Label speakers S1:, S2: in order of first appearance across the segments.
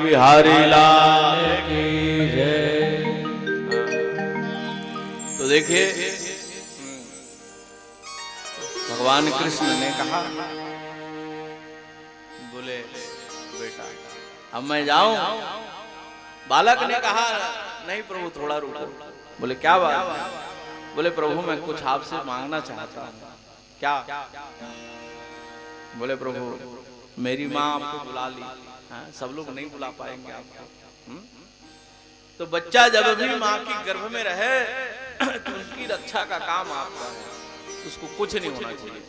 S1: बिहारी लाल की जय। तो देखिए भगवान कृष्ण ने कहा, बोले बेटा अब मैं जाऊं? बालक ने कहा नहीं प्रभु थोड़ा रुको। बोले क्या बात? बोले प्रभु मैं कुछ आपसे मांगना चाहता हूं। क्या? बोले प्रभु मेरी माँ आपको बुला ली, सब लोग नहीं बुला पाएंगे आपको। तो बच्चा जब भी माँ की गर्भ में रहे तो उसकी रक्षा का काम आपका है, उसको कुछ नहीं होना चाहिए।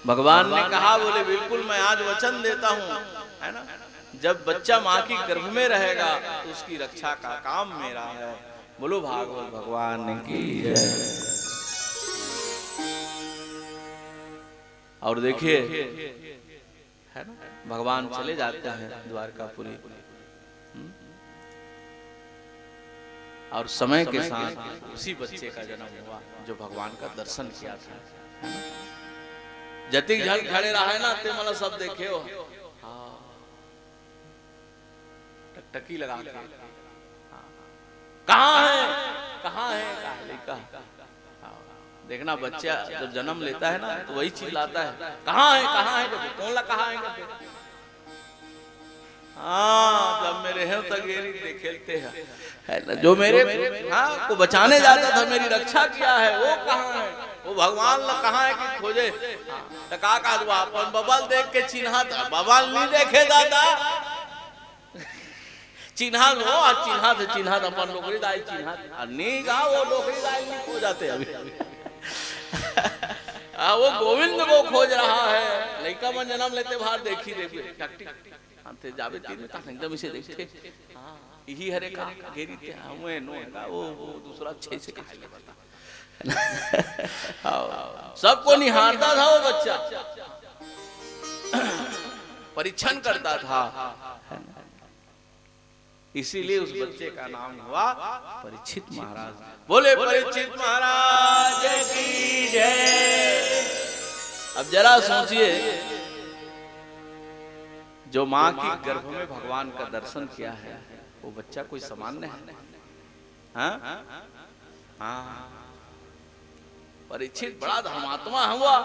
S1: भगवान ने कहा, बोले बिल्कुल मैं आज वचन देता हूं, है ना, जब बच्चा माँ की गर्भ में रहेगा तो उसकी रक्षा का काम मेरा है। बोलो भागवत भगवान की जय। और देखिए है ना, भगवान चले जाते हैं द्वारकापुरी, और समय के साथ उसी बच्चे का जन्म हुआ जो भगवान का दर्शन किया था। जतिक जल खड़े रहा है ना ते मतलब सब देखे हो, टकटकी लगा के कहाँ है कहाँ है, देखना बच्चा जब जन्म लेता है ना तो वही चिल्लाता है कहाँ है कौन ला कहाँ है। हाँ जब मेरे हैं तगेरी खेलते हैं, जो मेरे को बचाने जाता था, मेरी रक्षा किया है, वो कहाँ है? वो भगवान ला कहाँ है कि खोजे? का अपन बबल देख के चिन्हा था, बबल नहीं देखे दादा चिन्हा हो चिन्हा अपन नौकरी दाई चिन्हा नहीं गा, वो नौकरी दाई नहीं खो जाते अभी वो गोविंद को खोज रहा है। लड़का मन जन्म लेते बाहर देखी थे जावे तीन में एकदम इसे देखते यही हरे का घेरी थे हमें नो है वो दूसरा अच्छे से खा ले बता सबको निहारता था वो बच्चा, परीक्षण करता था, इसीलिए उस बच्चे का नाम हुआ परीक्षित महाराज। बोले परीक्षित महाराज की जय। अब जरा सोचिए, जो माँ की गर्भ में भगवान का दर्शन किया है वो बच्चा कोई सामान्य है? हाँ? हाँ। परीक्षित बड़ा धर्मात्मा हुआ।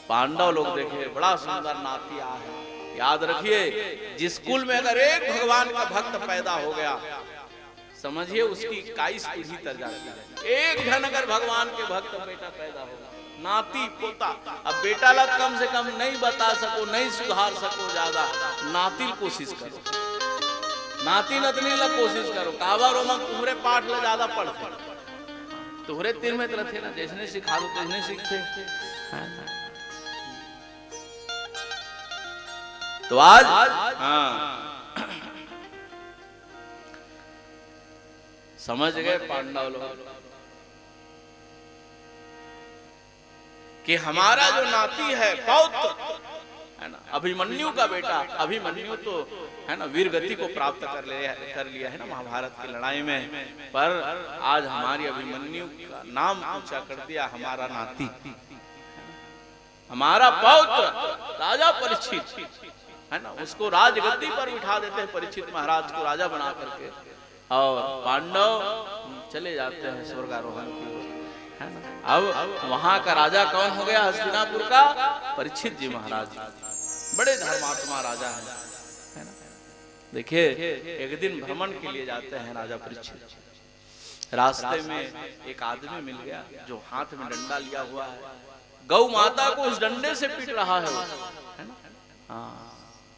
S1: पांडव लोग देखे बड़ा सुंदर नाती आ है। याद रखिए, जिस कुल में अगर एक भगवान का भक्त पैदा हो गया, समझिए उसकी 21 पीढ़ी तर जाती है। एक जन अगर भगवान के भक्त बेटा पैदा होगा, नाती पोता, अब बेटा लग कम से कम नहीं बता सको, नहीं सुधार सको, ज्यादा नाती कोशिश करो, नाती नतनी लग कोशिश करो। काबा रोमा तुम्हारे पाठ में ज्यादा पढ़ते, तुम्हारे तीर में तरह थे ना, जैसने सिखा दो तैसने सीखते। तो आज समझ गए पांडव लोग कि हमारा जो नाती है पौत्र है ना, अभिमन्यु का बेटा, अभिमन्यु तो है ना वीर गति को प्राप्त कर लिया है ना महाभारत की लड़ाई में, पर आज हमारी अभिमन्यु का नाम ऊंचा कर दिया हमारा नाती, हमारा पौत्र राजा परीक्षित है ना, उसको राजगद्दी पर बिठा देते हैं परीक्षित महाराज को राजा बना करके, और पांडव चले जाते हैं स्वर्गारोहण की ओर, है ना। अब वहां का राजा कौन हो गया? हस्तिनापुर का परीक्षित जी महाराज, बड़े धर्मात्मा राजा है ना। देखिए एक दिन भ्रमण के लिए जाते हैं राजा परीक्षित, रास्ते में एक आदमी मिल गया जो हाथ में डंडा लिया हुआ है, गौ माता को उस डंडे से पीट रहा है ना। हाँ,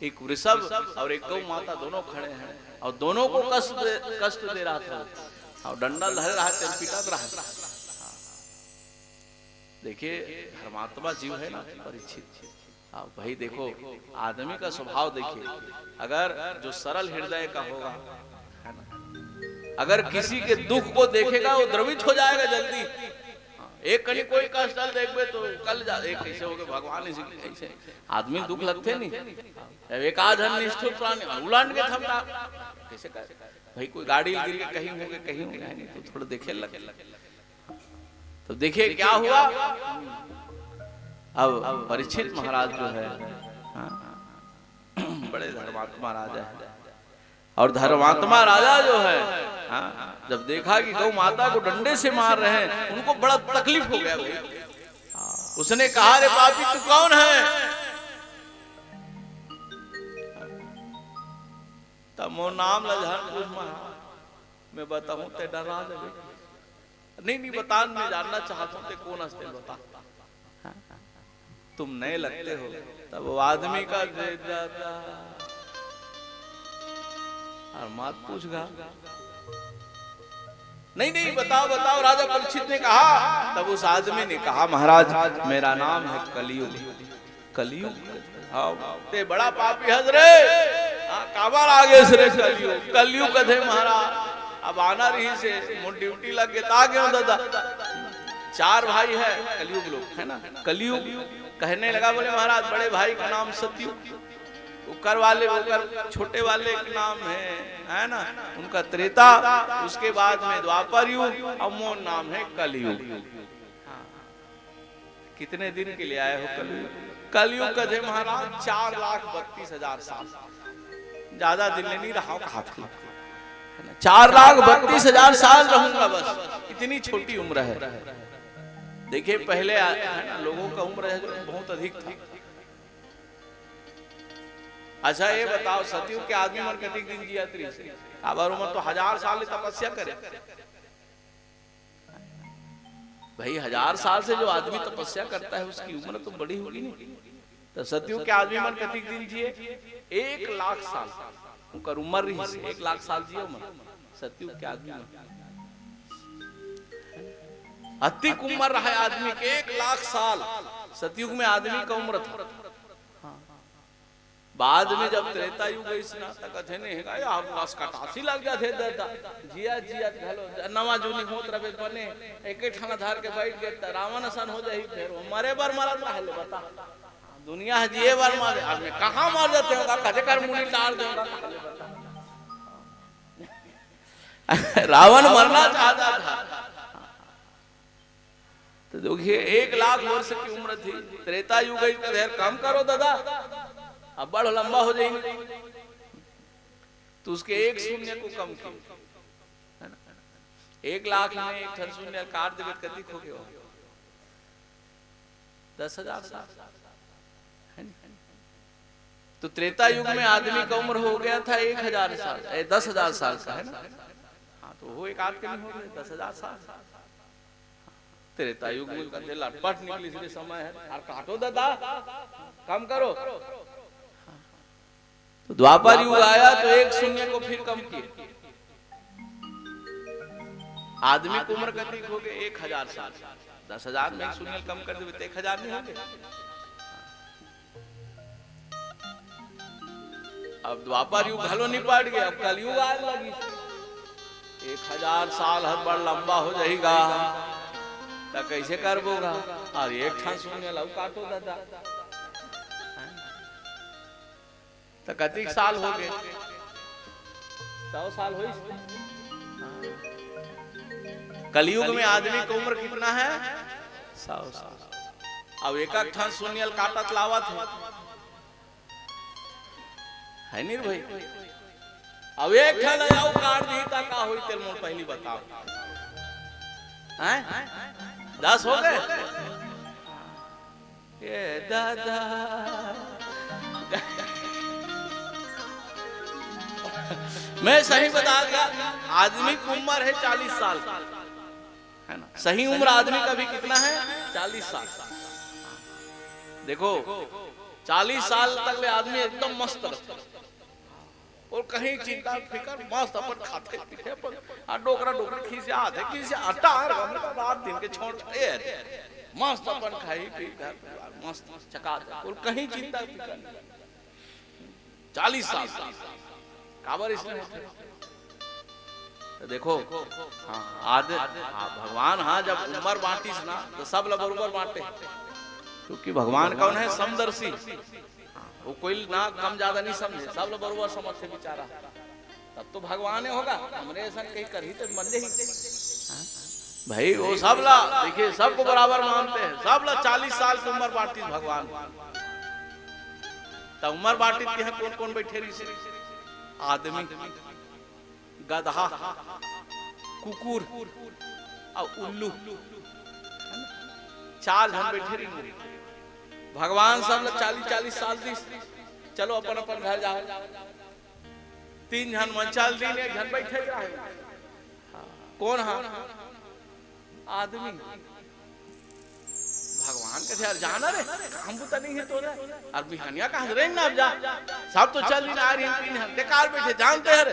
S1: एक वृषभ और एक गौ माता दोनों खड़े हैं और दोनों को कष्ट दे रहा था, और डंडा लहर रहा है, पीटा रहा है। देखिए धर्मात्मा जीव है ना परीक्षित। अब भाई देखो आदमी का स्वभाव देखिए, अगर जो सरल हृदय का होगा है ना, अगर किसी के दुख को देखेगा वो द्रवित हो जाएगा जल्दी। एक कहीं कोई कष्ट देखबे तो कल जा एक कैसे हो गए भगवान ऐसे आदमी दुख लगते नहीं, एक आधन निष्ठुर प्राणी उलांड के थमना कैसे भाई, कोई गाड़ी गिर के कहीं होंगे कहीं होंगे नहीं तो थोड़ा देखे लगे। तो देखिए क्या हुआ, अब परीक्षित महाराज जो है बड़े धर्मात्मा राजा है। और धर्मात्मा राजा जो है, जब देखा कि गौ माता को डंडे से मार रहे हैं, उनको बड़ा तकलीफ हो गया भाई। उसने कहा, रे पापी तू कौन है? तब मोर नाम लजहन पूछ मैं बताऊं ते डरा दे। नहीं बता, मैं जानना चाहता हूं ते कौन हस्ते बता। तुम नए लगते हो। तब वो आदमी का दे जाता और मात पूछगा, नहीं बताओ बताओ। राजा परीक्षित ने कहा। तब उस आदमी ने कहा, महाराज मेरा नाम है कलयुग। कलयुग ते बड़ा पापी हजरे काबर आगे से कलयुग। कलयुग कथे महाराज अब आना रही से मोर ड्यूटी लग गए ता क्यों दादा। 4 भाई है कलयुग लोग है ना। कलयुग कहने लगा, बोले महाराज बड़े भाई का नाम सतयुग, ऊपर वाले ऊपर छोटे वाले का नाम है ना, उनका त्रेता, उसके बाद में द्वापर युग, और मोर नाम है कलयुग। कितने दिन के लिए आए हो कलयुग? कलयुग कथे महाराज 4,32,000 साल, ज्यादा दिन नहीं रहा, काफी 4,32,000 साल रहूंगा बस, इतनी छोटी उम्र है। देखिए पहले लोगों का उम्र बहुत अधिक था। अच्छा ये बताओ, सतयुग के आदमी मन कति दिन जिया त्री से? अब उम्र तो 1000 साल तपस्या करे भाई। 1000 साल से जो आदमी तपस्या करता है उसकी उम्र तो बड़ी होगी नहीं। तो सतयुग के आदमी मन कति दिन जिए? 1,00,000 साल उनका उम्र रही, 1,00,000 साल जिए उम्र सतयुग के आदमी। अधिक उम्र रहा है आदमी के 1,00,000 साल सतयुग में आदमी का उम्र था। बाद में जब त्रेता युग कथे नहीं है आप वास कटासी लग जाते दादा जिया जिया घलो नवा जूनी होत रहे बने एक ठाना धार के बैठ गए रावण सन हो जाई फिर मरे बार मारत रहले। बता दुनिया है जिए बार मारे आदमी कहां मार जाते होगा, कथे कर मुनी डाल देगा। रावण मरना चाहता था। तो देखिए 1,00,000 वर्ष की उम्र थी। त्रेता युग का ढेर कम करो दादा, अब बड़ लंबा हो जाएंगे। तो उसके 1 शून्य को कम किया, 1,00,000 में 1 ठन शून्य काट देवे कति खो गए 10,000 साल। तो त्रेता युग में आदमी का उम्र हो गया था 1,000 साल, 10,000 साल का है ना। हाँ तो वो एक आध के नहीं हो गए 10,000 साल। त्रेता युग में कहते लटपट निकली इसलिए समय है और काटो दादा कम करो। तो द्वापर युग आया तो 1 शून्य को फिर कम किए। आदमी की उम्र कितनी हो गई 1,000 साल। 10,000 में 1 शून्य कम कर दे तो 1,000 नहीं होंगे। अब द्वापर युग हलो नहीं पड़ गया, अब कलयुग आने लगी। 1,000 साल हर बड़ लंबा हो जाएगा तो कैसे कर बोगा। और 1 ठन शून्य लव काटो दादा तो कतिक साल हो गए 100 साल हो। कलयुग में आदमी की उम्र कितना है 100 साल। अब 1 ठन शून्य काटत लावत है नहीं भाई। अब 1 ठन जाओ काट दी ता का होई तेल मोर पहली बताओ हैं 10 हो गए ये दादा। मैं सही बता दिया, आदमी की उम्र है 40 साल है ना। सही उम्र आदमी का भी कितना है 40 साल। देखो 40 साल तक ले आदमी एकदम मस्त रहता और कहीं चिंता फिकर मस्त अपन खाते पीते अपन डोकरा डोकरा खींचे आते खींचे आटा रात दिन के छोड़ मस्त अपन खाई पी मस्त चका और कहीं चिंता फिकर 40 साल काबर इसमें तो देखो हाँ भगवान हाँ जब उम्र बांटीस ना तो सब लोग बरोबर बांटे, क्योंकि भगवान कौन है समदर्शी। वो कोई ना कम ज्यादा नहीं समझे, सब लोग बरोबर समझते बेचारा, तब तो भगवान होगा। हमरे ऐसा कहीं कर ही तो मंदे ही भाई वो सब ला देखिए सबको बराबर मानते हैं। सब ला 40 साल की उम्र बांटी भगवान। तो उमर बाटी यहाँ कौन कौन बैठे रही से? आदमी, गधा, कुकुर और उल्लू, 4 जन बैठे रही। भगवान सब 40-40 साल दी, चलो अपन अपन घर जाओ। 3 जन मंचाल दी, 1 जन बैठे रहे। कौन है? आदमी। भगवान कहते यार जाना रे, काम तो नहीं है तो रे, और बिहानिया कहाँ रहे ना, अब जा सब तो चल नहीं आ रही, 3 जन बेकार बैठे, जानते हैं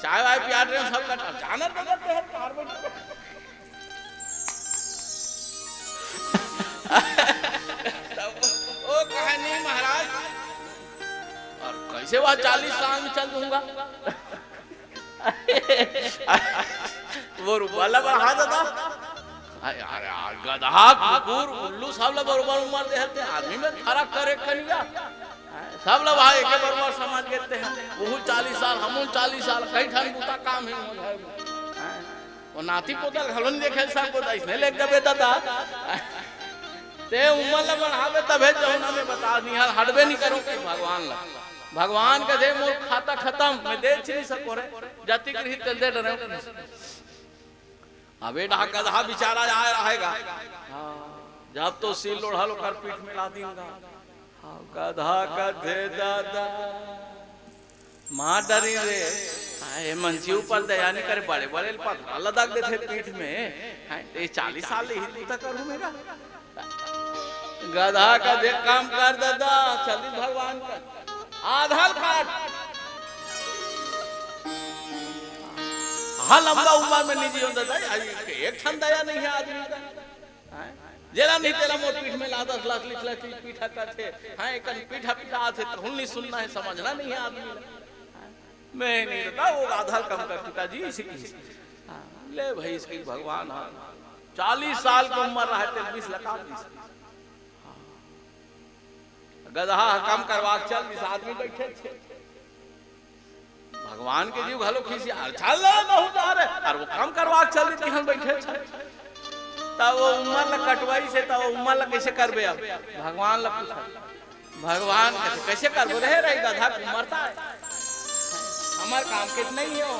S1: चाय वाय पिया रहे सब का जाना तो करते हैं कार बैठे। ओ कहानी महाराज, और कैसे वह 40 साल में चल दूंगा? वो रुपया बढ़ा देता। गधा, कुकुर, उल्लू सब लोग बरोबर उम्र देते, आदमी में फर्क करे कनिया, सब लोग भाई एक बरोबर समझ लेते हैं। वो 40 साल, हम 40 साल, कई ठान बुता काम है। वो नाती पोता घलों देखे सब पोता इसने लेके जबे दादा ते उम्र ल बढ़ावे तबे जौना में बता दी यार हटबे नहीं करो कि भगवान का दे मोर खाता खत्म, मैं दे नहीं सको रे जाति के हित दे डरे। अबे ढा गधा बेचारा आया रहेगा, जब तो सील लोढ़ा लो कर पीठ में ला दूंगा। गधा कधे दादा माँ डरी रे, आए मंची ऊपर दया नहीं करे, बड़े बड़े पत्थर लदक देते पीठ में। 40 साल ही तक करूं मेरा गधा का देख काम कर दादा, चली भगवान का आधार कार्ड। हाँ लंबा उम्र में नहीं जियो दादा, एक क्षण दया नहीं है आदमी का। जेला नहीं तेरा मोट पीठ में ला 10 लाख लिख ला पीठा करते। हाँ एक पीठा पीठा आते तो नहीं सुनना है, समझना नहीं है आदमी। मैं नहीं दादा वो आधार कम कर पिताजी इसकी ले भाई इसकी भगवान। 40 साल की उम्र रहते 20 लगा 20 गधा कम करवा चल 20 आदमी बैठे थे। भगवान के जीव घलो खींची चल बहुत आ रहे और वो कम करवा चल रही हम बैठे थे। तब वो उम्र ल कटवाई से तब उम्र ल कैसे करबे? अब भगवान ल पूछा, भगवान कैसे करबो रहे गधा मरता है, हमार काम के नहीं हो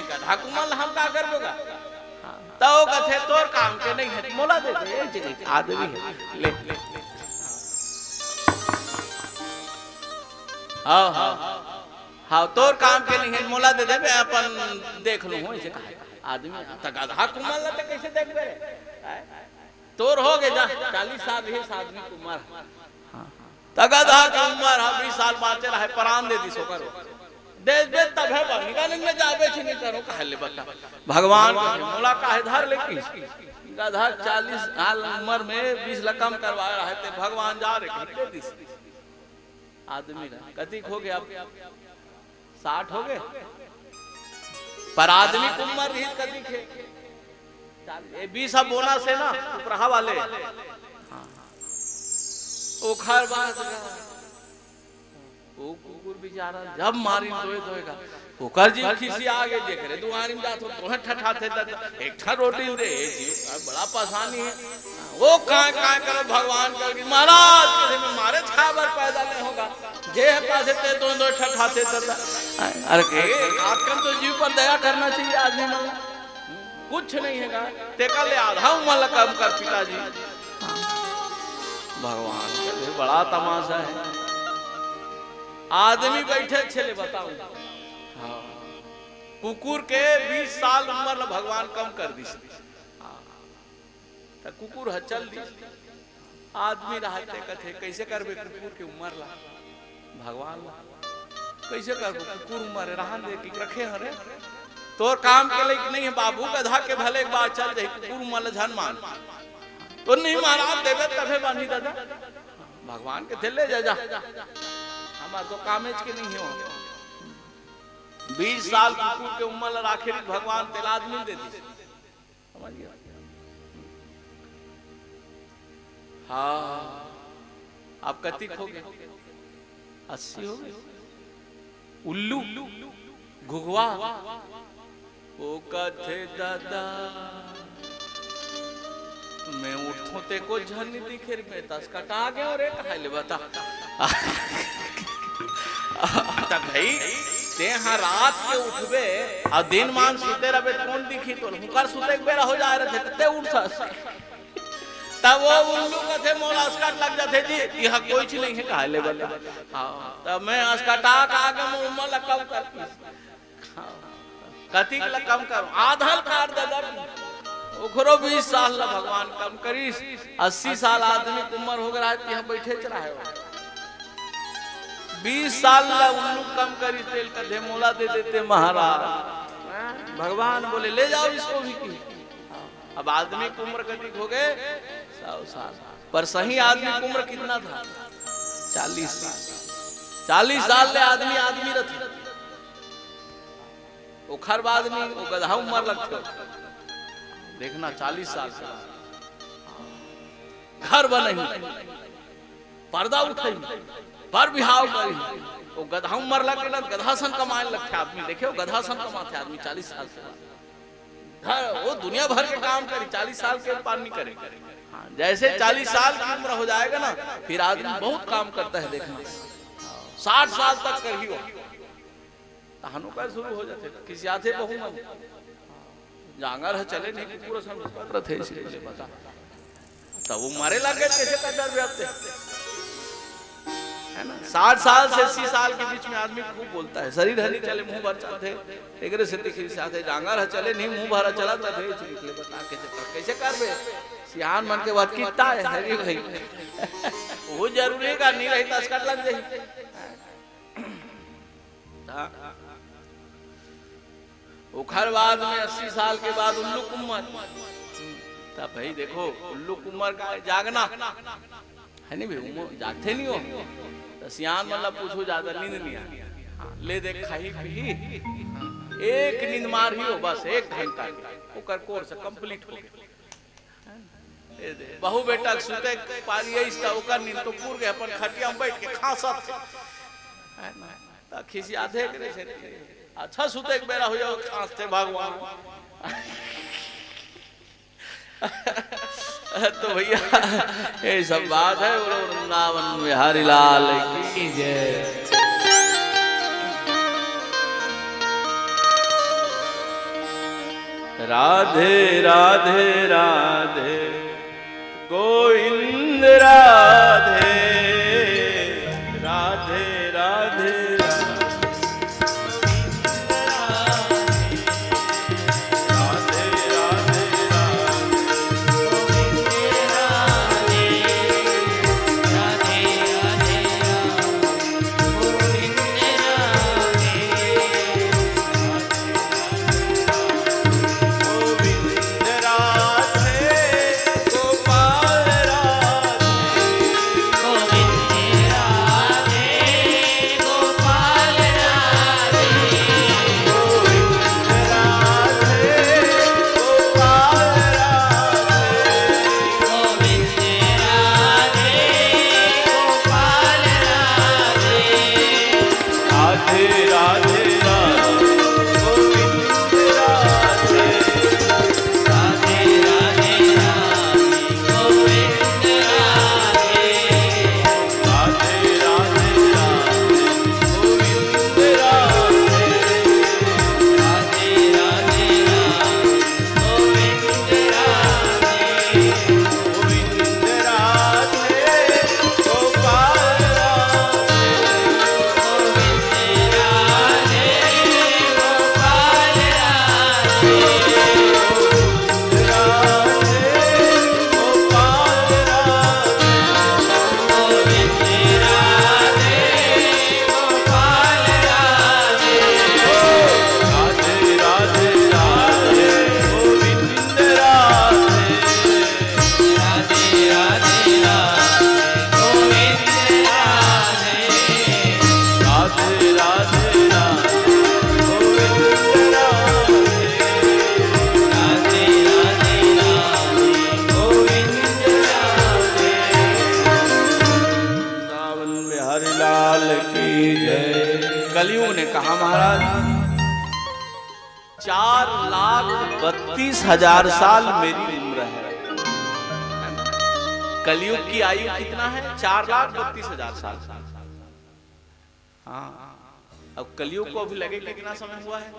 S1: गधा कुमल हम का करबोगा? तो कथे तोर काम के नहीं है, मोला दे दे आदमी है ले ले। हाँ हाँ हाँ तोर काम के नहीं है, मोला दे दे मैं अपन देख लूं हो ऐसे कहा आदमी। त गधा कुमल ल त कैसे देखबे? तोर हो गए जा 40 साल है आदमी की उम्र। त गधा की उम्र 20 साल बाचे रहे, प्राण दे दी सो करो दे दे तब है निकालने में जाबे छी नहीं करो कह ले बता। भगवान मोला काहे धर ले की गधा 40 साल उम्र में 20 लाख कम करवा रहा है, भगवान जा रहे दे दी आदमी ना कति हो गया 60 हो गए, पर आदमी की उम्र रही कति थे 20 अब बोना से ना उपरहा वाले ओखर बात वो कुकुर बेचारा जब मारी दोएगा ओकर जी खिसी आगे देख रहे दुआरी में जात हो तो ठठाते एक ठा रोटी दे जी बड़ा परेशानी है। वो काय काय करो भगवान कर महाराज किसी में मारे छाबर पैदा नहीं होगा जे पासे ते दो ठठाते अरे के आजकल तो जीव पर दया करना चाहिए आदमी में कुछ नहीं है ते का ले आधा उम्र कम कर पिताजी। भगवान के बड़ा तमाशा है, आदमी बैठे छले बताओ हाँ। कुकुर के 20 साल उम्र भगवान कम कर दी तो कुकुर चल दी आदमी रहते कथे कैसे करबे कुकुर के उम्र ला भगवान ला कैसे करबो कुकुर उम्र रहन दे की रखे हरे तोर काम के लिए नहीं है बाबू गधा के भले एक बार चल जाए कुकुर उम्र झन मान तो नहीं महाराज देवे तबे बानी दादा भगवान के थे ले जा हमार तो कामेज के नहीं हो 20 साल कुकुर के उम्र राखे भगवान तेल आदमी दे दी समझ गया। हाँ आप कतिक हो गए 80 हो गए। उल्लू घुघवा ओ कथे दादा मैं उठ थोते को झनी दिखे में तस कटा गए रे खाइले बता तब भाई ते हाँ रात के उठबे और दिन मान सुते रहे कौन दिखी तो हुकर सुते बेरा हो जा रहे थे ते उठ तब वो उल्लू का थे मोला अस्कट लग जाते जी यह कोई चीज नहीं है खाइले बता तब मैं अस्कटा का आगे में उमर लकम कर कति के कम कर आधल काट दे ओखरो 20 साल ला भगवान कम करी 80 साल आदमी की उम्र हो गया यहाँ बैठे चला है 20 साल ला उल्लू कम करी तेल का धेमोला दे देते महाराज भगवान बोले ले जाओ इसको भी की अब आदमी की उम्र कति हो गए 100 साल पर सही आदमी की उम्र कितना था 40 साल ले आदमी रथ ओखर बाद नहीं वो गधा उम्र लगता देखना 40 साल से घर बने पर्दा उठाई पर बिहाव करी वो गधा उम्र लग के गधा सन कमाने लगते आदमी देखे गधा सन कमाते आदमी 40 साल से घर वो दुनिया भर के काम करी 40 साल के पार नहीं करे जैसे 40 साल की उम्र हो जाएगा ना फिर आदमी बहुत काम करता है देखना 60 साल तक कर ही कहानों का शुरू हो जाते किसी आते बहु जांगर है चले नहीं पूरा समय थे इसलिए बता तब वो मारे लगे कैसे कदर व्याप्त है ना 60 साल से 80 साल के बीच में आदमी खूब बोलता है शरीर हरी चले मुंह भर चलते एक से दिखी साथे जांगर है चले नहीं मुंह भरा चलाता थे इसलिए बता कैसे करबे सियान मन के बात कितना है हरी भाई वो जरूरी का नहीं रही तस्कट लग जाए उखर बाद में 80 साल के बाद उल्लू कुमार तब भाई देखो उल्लू कुमार का जागना है नहीं भाई जागते नहीं हो तो सियान मतलब पूछो ज्यादा नींद नहीं आ ले देख खाई पी एक नींद मार ही हो बस 1 घंटा ओकर कोर्स कंप्लीट हो गया बहु बेटा सुते पारी इसका ओकर नींद तो पूर गए अपन खटिया में बैठ के खासत है ना ता खिसी आधे करे से अच्छा सुते एक बेरा हो जाओ खांसते भगवान तो भैया ये सब बात है वृंदावन में हरि लाल की जय राधे राधे राधे गोविंद राधे राधे राधे कलियुग ने कहा महाराज 4,32,000 साल मेरी उम्र है कलयुग की आयु कितना है? 4,32,000 साल। हाँ, अब कलयुग को अभी लगे कितना समय हुआ है?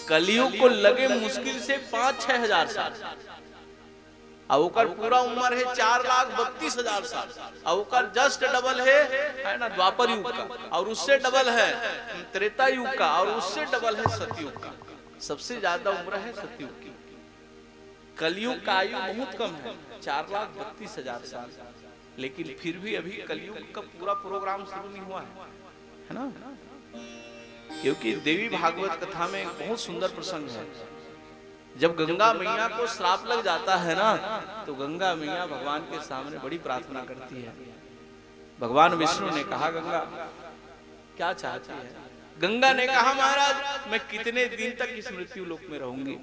S1: कलयुग को लगे मुश्किल से 5-6 हजार साल। अब ओकर पूरा उम्र है 4,32,000 साल। अब ओकर जस्ट डबल है ना द्वापर युग का, और उससे डबल है त्रेता युग का, और उससे डबल है सतयुग का। सबसे ज्यादा उम्र है सतयुग की। कलयुग का आयु बहुत कम है, 4,32,000 साल। लेकिन फिर भी अभी कलयुग का पूरा प्रोग्राम शुरू नहीं हुआ है ना। क्योंकि देवी भागवत कथा में एक बहुत सुंदर प्रसंग है। जब गंगा मैया को श्राप लग जाता है ना, तो गंगा मैया भगवान के सामने बड़ी प्रार्थना करती है। भगवान विष्णु ने कहा, गंगा क्या चाहती है? गंगा ने कहा, महाराज मैं कितने दिन तक इस मृत्यु लोक में रहूंगी,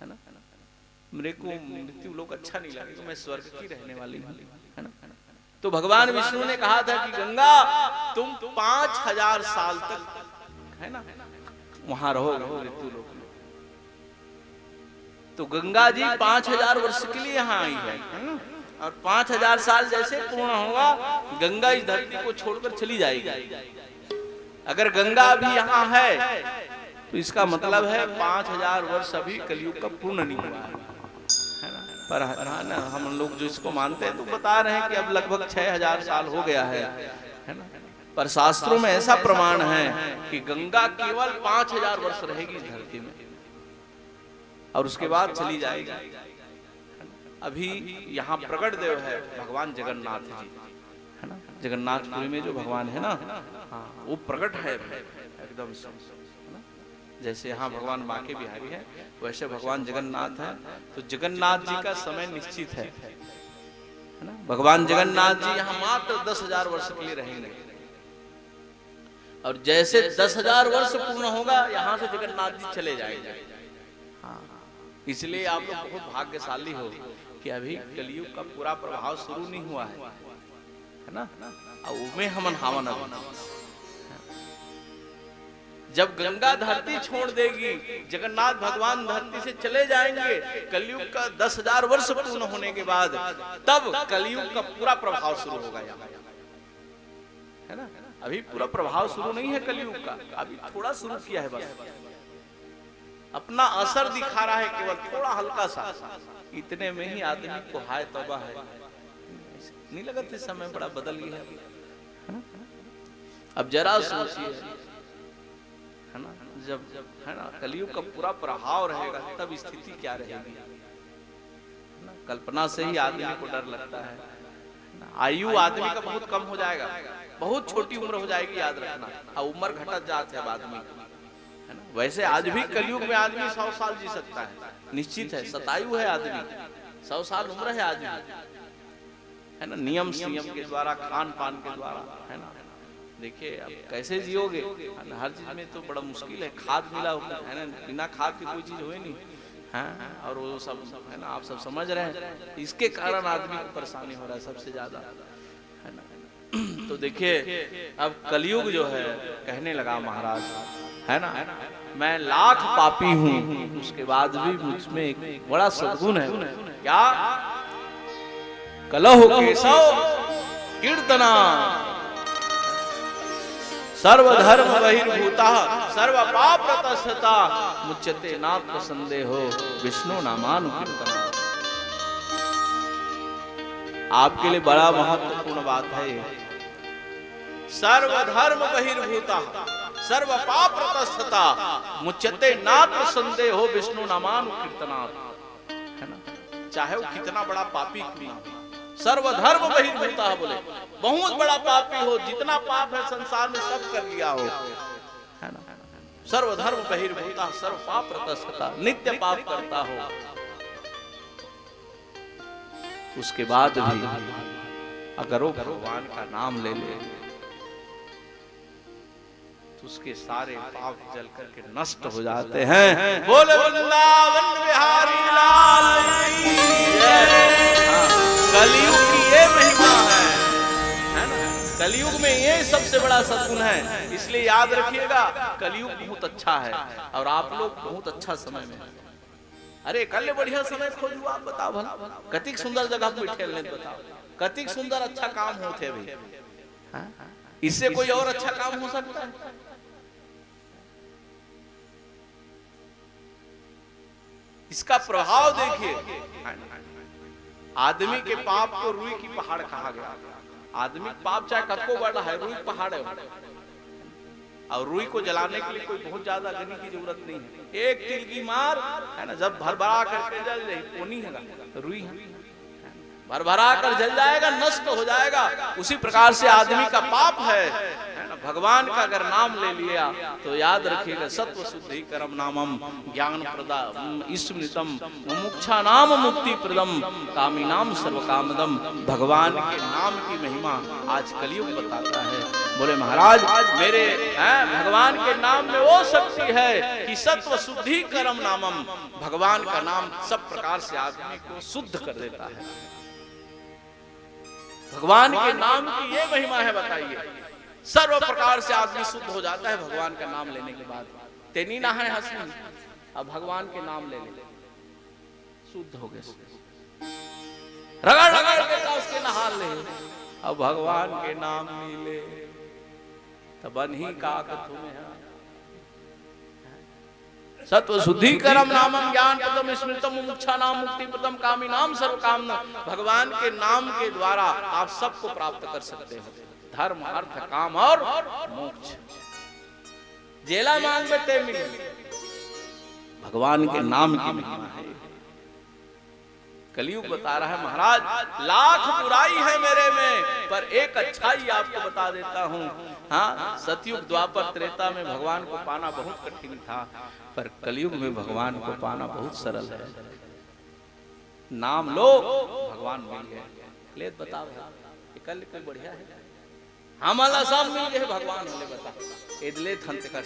S1: है ना। मेरे को मृत्यु लोक अच्छा नहीं लगेगा, मैं स्वर्ग की रहने वाली हूँ, है ना। तो भगवान विष्णु ने कहा था कि गंगा तुम 5,000 साल तक, है ना, वहां रहो मृत्यु लोक में। तो गंगा जी 5,000 वर्ष के लिए यहाँ आई है, और 5,000 साल जैसे पूर्ण होगा, गंगा इस धरती को छोड़कर चली जाएगी। अगर गंगा अभी यहाँ है तो इसका मतलब है 5,000 वर्ष अभी कलयुग का पूर्ण नहीं हुआ है ना। पर ना हम लोग जो इसको मानते हैं तो बता रहे हैं कि अब लगभग 6,000 साल हो गया है ना। पर शास्त्रों में ऐसा प्रमाण है कि गंगा केवल 5,000 वर्ष रहेगी इस धरती में, और उसके बाद चली जाएगी। अभी यहाँ प्रकट देव है भगवान जगन्नाथ जी, है ना। जगन्नाथपुरी में जो भगवान है ना, हाँ, वो प्रकट है एकदम, जैसे यहाँ भगवान बांके बिहारी है, वैसे भगवान जगन्नाथ है। तो जगन्नाथ जी का समय निश्चित है ना। भगवान जगन्नाथ जी यहाँ मात्र 10,000 वर्ष के लिए रहेंगे, और जैसे 10,000 वर्ष पूर्ण होगा यहाँ से जगन्नाथ जी चले जाएंगे। हाँ, इसलिए आप लोग बहुत भाग्यशाली हो कि अभी कलयुग का पूरा प्रभाव शुरू नहीं हुआ है ना। और उमें हमन हावन जब गंगा धरती छोड़ देगी, जगन्नाथ भगवान धरती से चले जाएंगे, कलयुग का 10,000 वर्ष पूर्ण होने के बाद तब कलयुग का पूरा प्रभाव शुरू होगा यहाँ, है ना। अभी पूरा प्रभाव शुरू नहीं है कलयुग का, अभी थोड़ा शुरू किया है, बस अपना असर दिखा रहा है, केवल थोड़ा हल्का सा। इतने में ही आदमी को हाय तौबा है, नहीं लगा था समय बड़ा बदल गया है। अब जरा सोचिए, है ना, जब है ना कलयुग का पूरा प्रभाव रहेगा तब स्थिति क्या रहेगी। कल्पना से ही आदमी को डर लगता है। आयु आदमी का बहुत कम हो जाएगा, बहुत छोटी उम्र हो जाएगी, याद रखना। और उम्र घटत जाते है आदमी, है ना। वैसे आज भी कलयुग में आदमी 100 साल जी सकता है, निश्चित है। शतायु है आदमी, 100 साल उम्र है आदमी, है ना। नियम संयम के द्वारा, खान पान के द्वारा, है ना। देखिए अब कैसे जियोगे, हर चीज में तो बड़ा मुश्किल है। खाद मिला है ना, बिना खाद की कोई चीज होए नहीं, हाँ। और वो सब है ना, आप सब समझ रहे हैं। इसके कारण आदमी को परेशानी हो रहा है सबसे ज्यादा, है ना। तो देखिए अब कलयुग जो है कहने लगा महाराज, है ना, मैं लाख पापी हूँ, उसके बाद भी मुझमें एक बड़ा सद्गुण है। क्या? कलहो केशव कीर्तना सर्वधर्म बहिर्भूता सर्व पाप तस्थता मुच्यते नात्र संदेहो विष्णु नामानुकीर्तना। आपके लिए बड़ा महत्वपूर्ण बात है ये। सर्वधर्म बहिर्भूता सर्व पाप तस्थता मुच्यते नात्र संदेहो विष्णु नामानुकीर्तना, है ना। चाहे वो कितना बड़ा पापी क्यों ना हो, सर्वधर्म बहिर्भूता, बोले बहुत बड़ा पापी हो, जितना पाप है संसार में सब कर लिया हो, है ना। सर्वधर्म बहिर्भूता सर्व पाप तस्थता, नित्य पाप करता हो, उसके बाद भी अगर वो भगवान का नाम ले ले तो उसके सारे पाप जल करके नष्ट हो जाते हैं। बोले वृंदावन बिहारी लाल की जय। कलयुग की ये महिमा है ना। कलयुग में ये सबसे बड़ा सद्गुण है, इसलिए याद रखिएगा कलयुग बहुत अच्छा है और आप लोग बहुत अच्छा समय में। अरे कल बढ़िया समय खोजू आप बताओ भला, कतिक सुंदर जगह पे बैठे ले बताओ, कतिक सुंदर अच्छा काम होते भाई, इससे कोई और अच्छा काम हो सकता है? इसका प्रभाव देखिए, आदमी के पाप को रुई की पहाड़ कहा गया। आदमी पाप चाहे कद को बड़ा है, रुई पहाड़ है, और रुई को जलाने के लिए कोई बहुत ज्यादा अग्नि की जरूरत नहीं है। एक तिल की मार है ना, जब भरभरा करके जल रही पोनी है, रुई है, भरभरा कर जल जाएगा, नष्ट हो जाएगा। उसी प्रकार से आदमी का पाप है ना, भगवान का अगर नाम ले लिया तो याद रखिएगा, सत्व शुद्धि करम नामम ज्ञान प्रदा स्मृतम मुमुक्षा नाम मुक्ति प्रदम कामी नाम सर्व कामदम। भगवान के नाम की महिमा आज कलयुग बताता है। बोले महाराज मेरे भगवान के नाम में वो शक्ति है कि सत्व शुद्धि करम नामम, भगवान का नाम सब प्रकार से आदमी को शुद्ध कर देता है। भगवान के नाम की ये महिमा है, बताइए, सर्व प्रकार से आदमी शुद्ध हो जाता है भगवान का नाम लेने के बाद। तेनी ना है हंसी, अब भगवान के नाम ले ले शुद्ध हो गए, रगड़ रगड़ के उसके नहा ले, अब भगवान के नाम ले तब बन ही काक तुम्हें। सत्व शुद्धि करम नामम ज्ञान प्रदम स्मृतम मुमुक्षा नाम मुक्ति प्रदम कामी नाम सर्व कामना। भगवान के नाम के द्वारा आप सबको प्राप्त कर सकते हो, धर्म अर्थ काम और मोक्ष। जेला मांग में ते मिले, भगवान के नाम की महिमा है। कलयुग बता रहा है महाराज लाख बुराई है मेरे में, पर एक अच्छाई आपको बता देता हूँ। हाँ, सतयुग द्वापर त्रेता में भगवान को पाना बहुत कठिन था, पर कलयुग में भगवान को पाना बहुत सरल है। नाम लो भगवान मिल गए। ले बताओ कल कोई बढ़िया है, हमारा सब मिल गए भगवान हले बता इदले थंत कर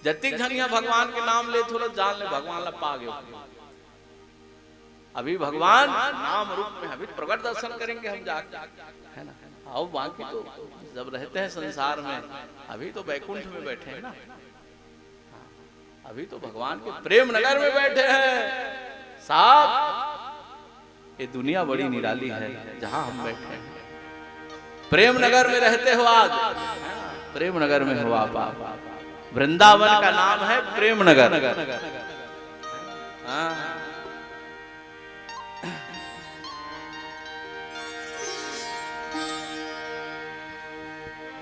S1: जतिक धनिया भगवान के नाम ले थोड़ा जान ले भगवान ला पा गए। अभी भगवान नाम रूप में अभी प्रकट दर्शन करेंगे हम जाकर, है ना। आओ बाकी तो जब रहते हैं संसार में, अभी तो वैकुंठ में बैठे हैं ना, अभी तो भगवान के प्रेम नगर में बैठे हैं साहब। ये दुनिया बड़ी निराली है जहां हम बैठे हैं। प्रेम नगर में रहते हो आज, प्रेम नगर में हो आप। वृंदावन का नाम है प्रेम नगर।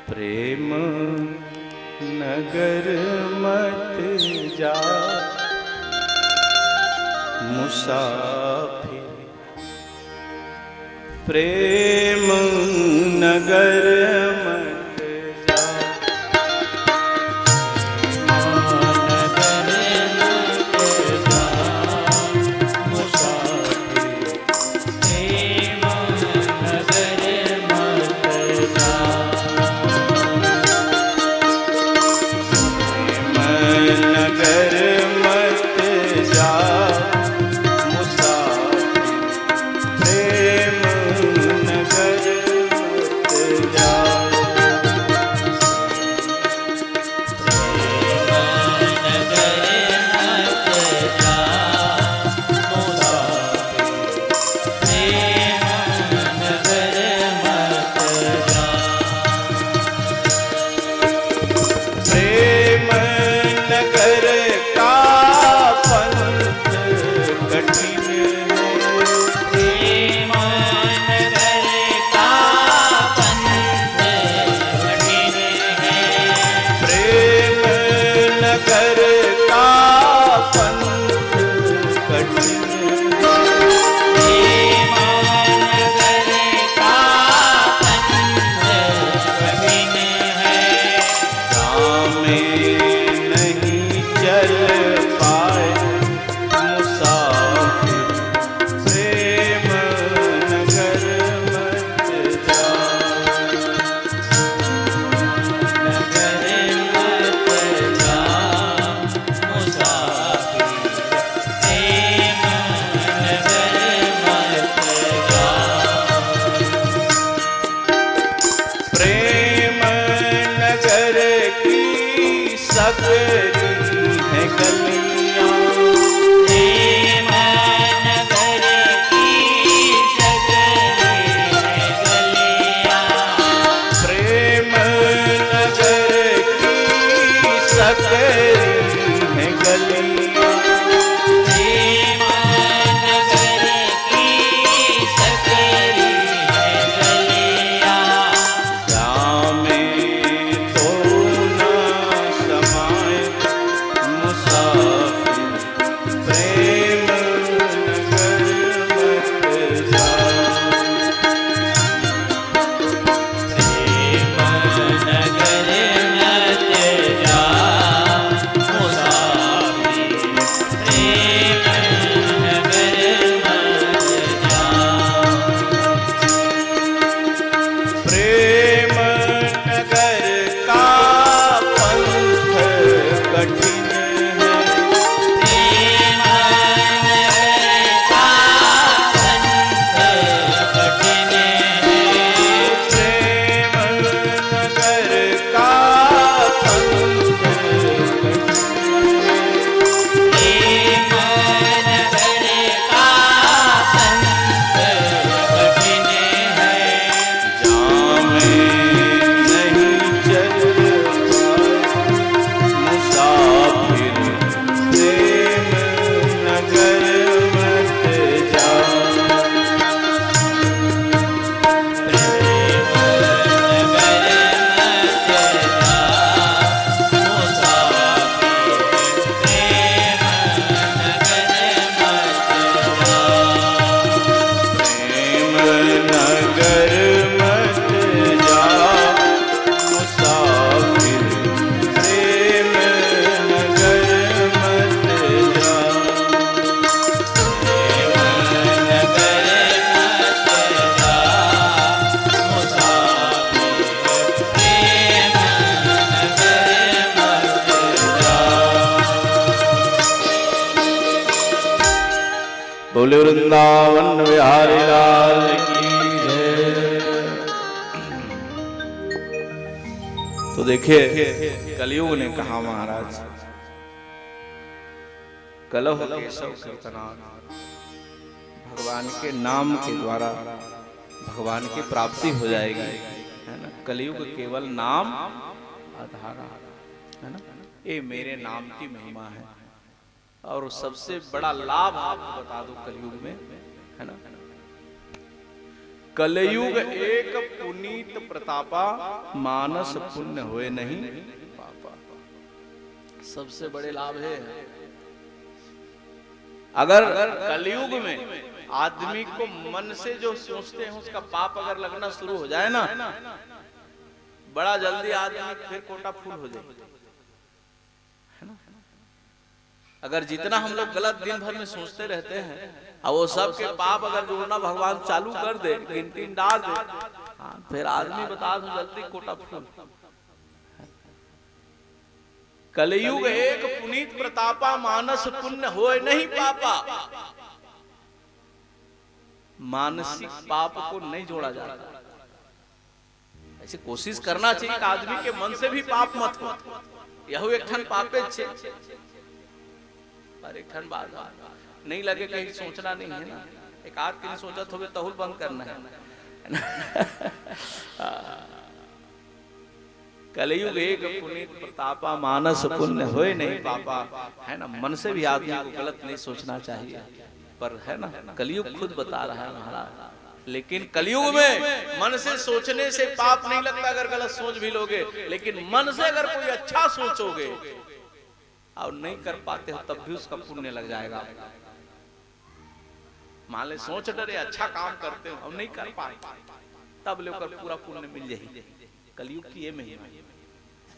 S1: प्रेम नगर मत जा मुसाफिर, प्रेम नगर मत जा मुसाफिर, प्रेम नगर मत जा। नगर मत जा मुसाफिर, प्रेम नगर मत जा। सकरी है गलियां बोले वृंदावन बिहारी लाल की जय। तो देखिए कलयुग ने कहा महाराज कलह केशव कीर्तनात्, भगवान के नाम के द्वारा भगवान की प्राप्ति हो जाएगी, है ना। कलयुग केवल नाम आधार, है ना। ये मेरे नाम की महिमा है। और सबसे बड़ा लाभ आपको बता दो कलयुग में, है ना। कलयुग एक पुनीत प्रतापा, मानस पुण्य होए नहीं पापा। सबसे बड़े लाभ है। अगर कलयुग में आदमी को मन से जो सोचते हैं उसका पाप अगर लगना शुरू हो जाए ना, बड़ा जल्दी आदमी फिर कोटा फूल हो जाए, है ना। अगर जितना हम लोग गलत दिन भर में सोचते रहते हैं और वो सब के पाप अगर जोड़ना भगवान चालू कर दे, गिनती डाल दे, फिर आदमी बता दो जल्दी कोटा फूल। कलयुग एक पुनीत प्रतापा, मानस पुण्य होए नहीं पापा। मानसिक पाप को नहीं जोड़ा जाता। ऐसे कोशिश करना चाहिए कि आदमी के मन से भी पाप मत हो। यह एक ठन पापे छे, पर एक ठन बात नहीं लगे कहीं सोचना नहीं है ना। एक आध के लिए सोचा तो तहुल बंद करना है। कलयुग एक पुनीत प्रतापा, मानस पुण्य होए नहीं पापा, है ना। मन से भी आदमी को गलत नहीं सोचना चाहिए, पर है ना कलयुग खुद बता रहा है महाराज। लेकिन कलयुग में मन से सोचने से पाप नहीं लगता अगर गलत सोच भी लोगे, लेकिन मन से अगर कोई अच्छा सोचोगे और नहीं कर पाते हो तब भी उसका पुण्य लग जाएगा। मान ले सोच डरे अच्छा काम करते हो और नहीं कर पाए तब लेकर पूरा पुण्य मिल जाएगी। कलयुग की ये महिमा है।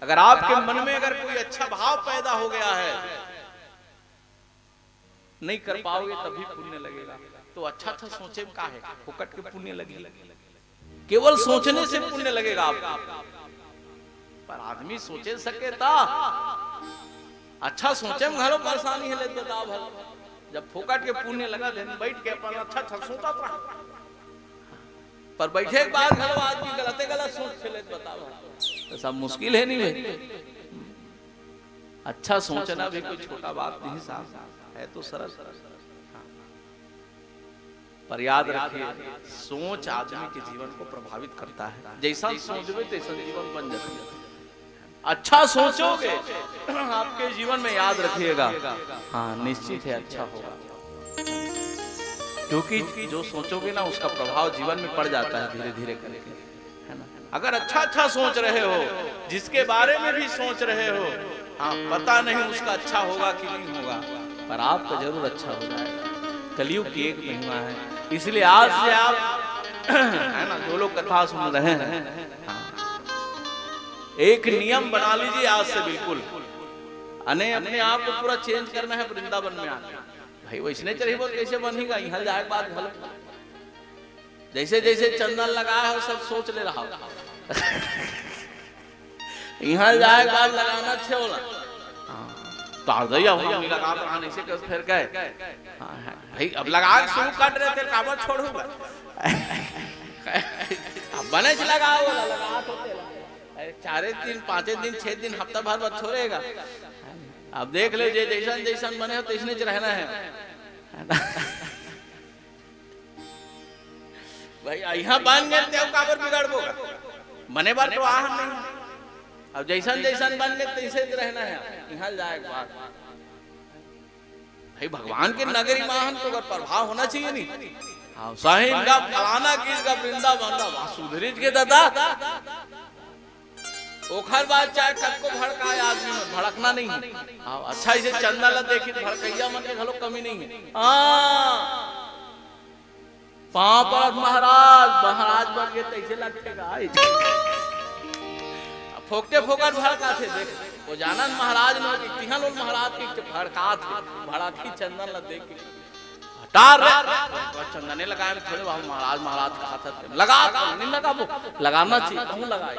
S1: अगर आपके मन में अगर कोई अच्छा भाव पैदा हो गया है, नहीं कर पाओगे तभी पुण्य लगेगा। तो अच्छा अच्छा सोचे का है, फुकट के पुण्य लगेगा। केवल सोचने से पुण्य लगेगा आपका। पर आदमी सोचे सके ता अच्छा सोचे घरों परेशानी है ले बताओ भर। जब फुकट के पुण्य लगा दिन बैठ के अपन अच्छा अच्छा सोचता रहा, पर बैठे के बाद घरों आदमी गलते गलत सोच ले बताओ तो सब मुश्किल है नहीं भाई। अच्छा सोचना भी कोई छोटा बात नहीं साहब, है तो सरल। पर याद रखिए सोच आदमी के जीवन को प्रभावित करता है। जैसा सोचोगे तैसा जीवन बन जाता है। अच्छा सोचोगे आपके जीवन में याद रखिएगा, हाँ निश्चित है अच्छा होगा। क्योंकि जो सोचोगे ना उसका प्रभाव जीवन में पड़ जाता है धीरे धीरे करके, है ना। अगर अच्छा अच्छा सोच रहे हो, जिसके बारे में भी सोच रहे हो, हाँ पता नहीं उसका अच्छा होगा कि नहीं होगा, पर आपका जरूर अच्छा हो जाएगा। कलयुग की एक महिमा है। इसलिए आज से आप है ना जो लोग कथा सुन रहे हैं, हाँ, एक नियम बना लीजिए आज से बिल्कुल। अपने आप को पूरा चेंज करना है वृंदावन में आके। भाई वैसने चढ़ी बोल कैसे बनेगा, यहाँ जाए बात गलत। जैसे जैसे चंदन लगाया हो सब सोच ले रहा यहाँ जाए बात लगाना अच्छे होला लगा ऐसे कर फिर गए भाई। अब लगा शुरू काट रहे थे काबर छोड़ूंगा अब बने लगा चारे दिन पांचे दिन 6 दिन हफ्ता भर बाद छोड़ेगा। अब देख ले जैसन जैसन बने हो तैसने रहना है भाई। यहाँ बन गए काबर बिगाड़बो बने बार तो आह नहीं। अब जैसन जैसन बन गए तैसे रहना है। यहाँ जाए बात भाई भगवान के नगरी महान तो अगर प्रभाव होना चाहिए नहीं। हाँ साहिब का फलाना गीत का वृंदावन का सुधरीज के दादा ओखर बात चाहे सबको भड़काए आदमी में भड़कना नहीं है। हाँ अच्छा इसे चंदा ला देखी भड़कैया मन के घलो कमी नहीं है। पापड़ महाराज बन गए तैसे लगेगा फोकते फोकट भड़का थे देख वो जाना महाराज लोग इतिहा लोग महाराज की भड़का थे भड़ाकी चंदन ला देख के हटार चंदने लगाए थोड़े महाराज कहा था लगा नहीं लगा वो लगाना चाहिए कहूं लगाए।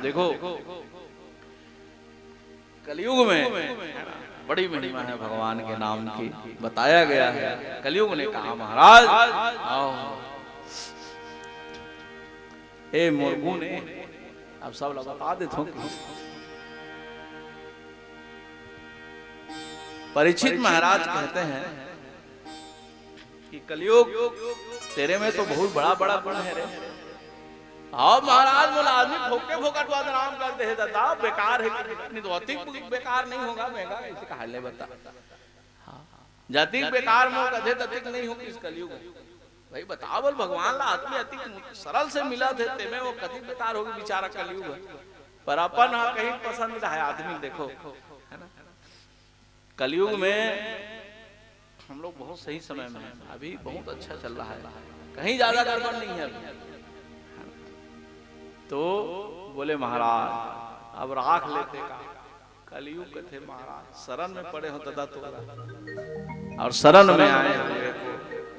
S1: देखो कलयुग में बड़ी महिमा है भगवान के नाम की, बताया गया है। कलयुग ने कहा महाराज आओ, ए मुर्गू ने, अब सब लोग बता देते हो। परीक्षित महाराज कहते हैं कि कलयुग तेरे में तो बहुत बड़ा बड़ा गुण है रे। हाँ महाराज, बोला आदमी भोके भोकट आराम कर दे दादा, बेकार है, नहीं तो अति बेकार नहीं होगा, महंगा इसे कहा ले बता। जाति बेकार में कथे ततिक नहीं होगी इस कलयुग। भाई बताओ, बोल भगवान ला आदमी अति सरल से मिला थे ते में वो कति बेकार होगी बेचारा कलयुग। पर अपन कहीं पसंद है आदमी, देखो है ना, कलयुग में हम लोग बहुत सही समय में हैं, अभी बहुत अच्छा चल रहा है, कहीं ज्यादा गड़बड़ नहीं है अभी। तो बोले महाराज अब राख लेते का, कलयुग के थे महाराज, शरण में पड़े हो तदा तो, और शरण में आए हुए को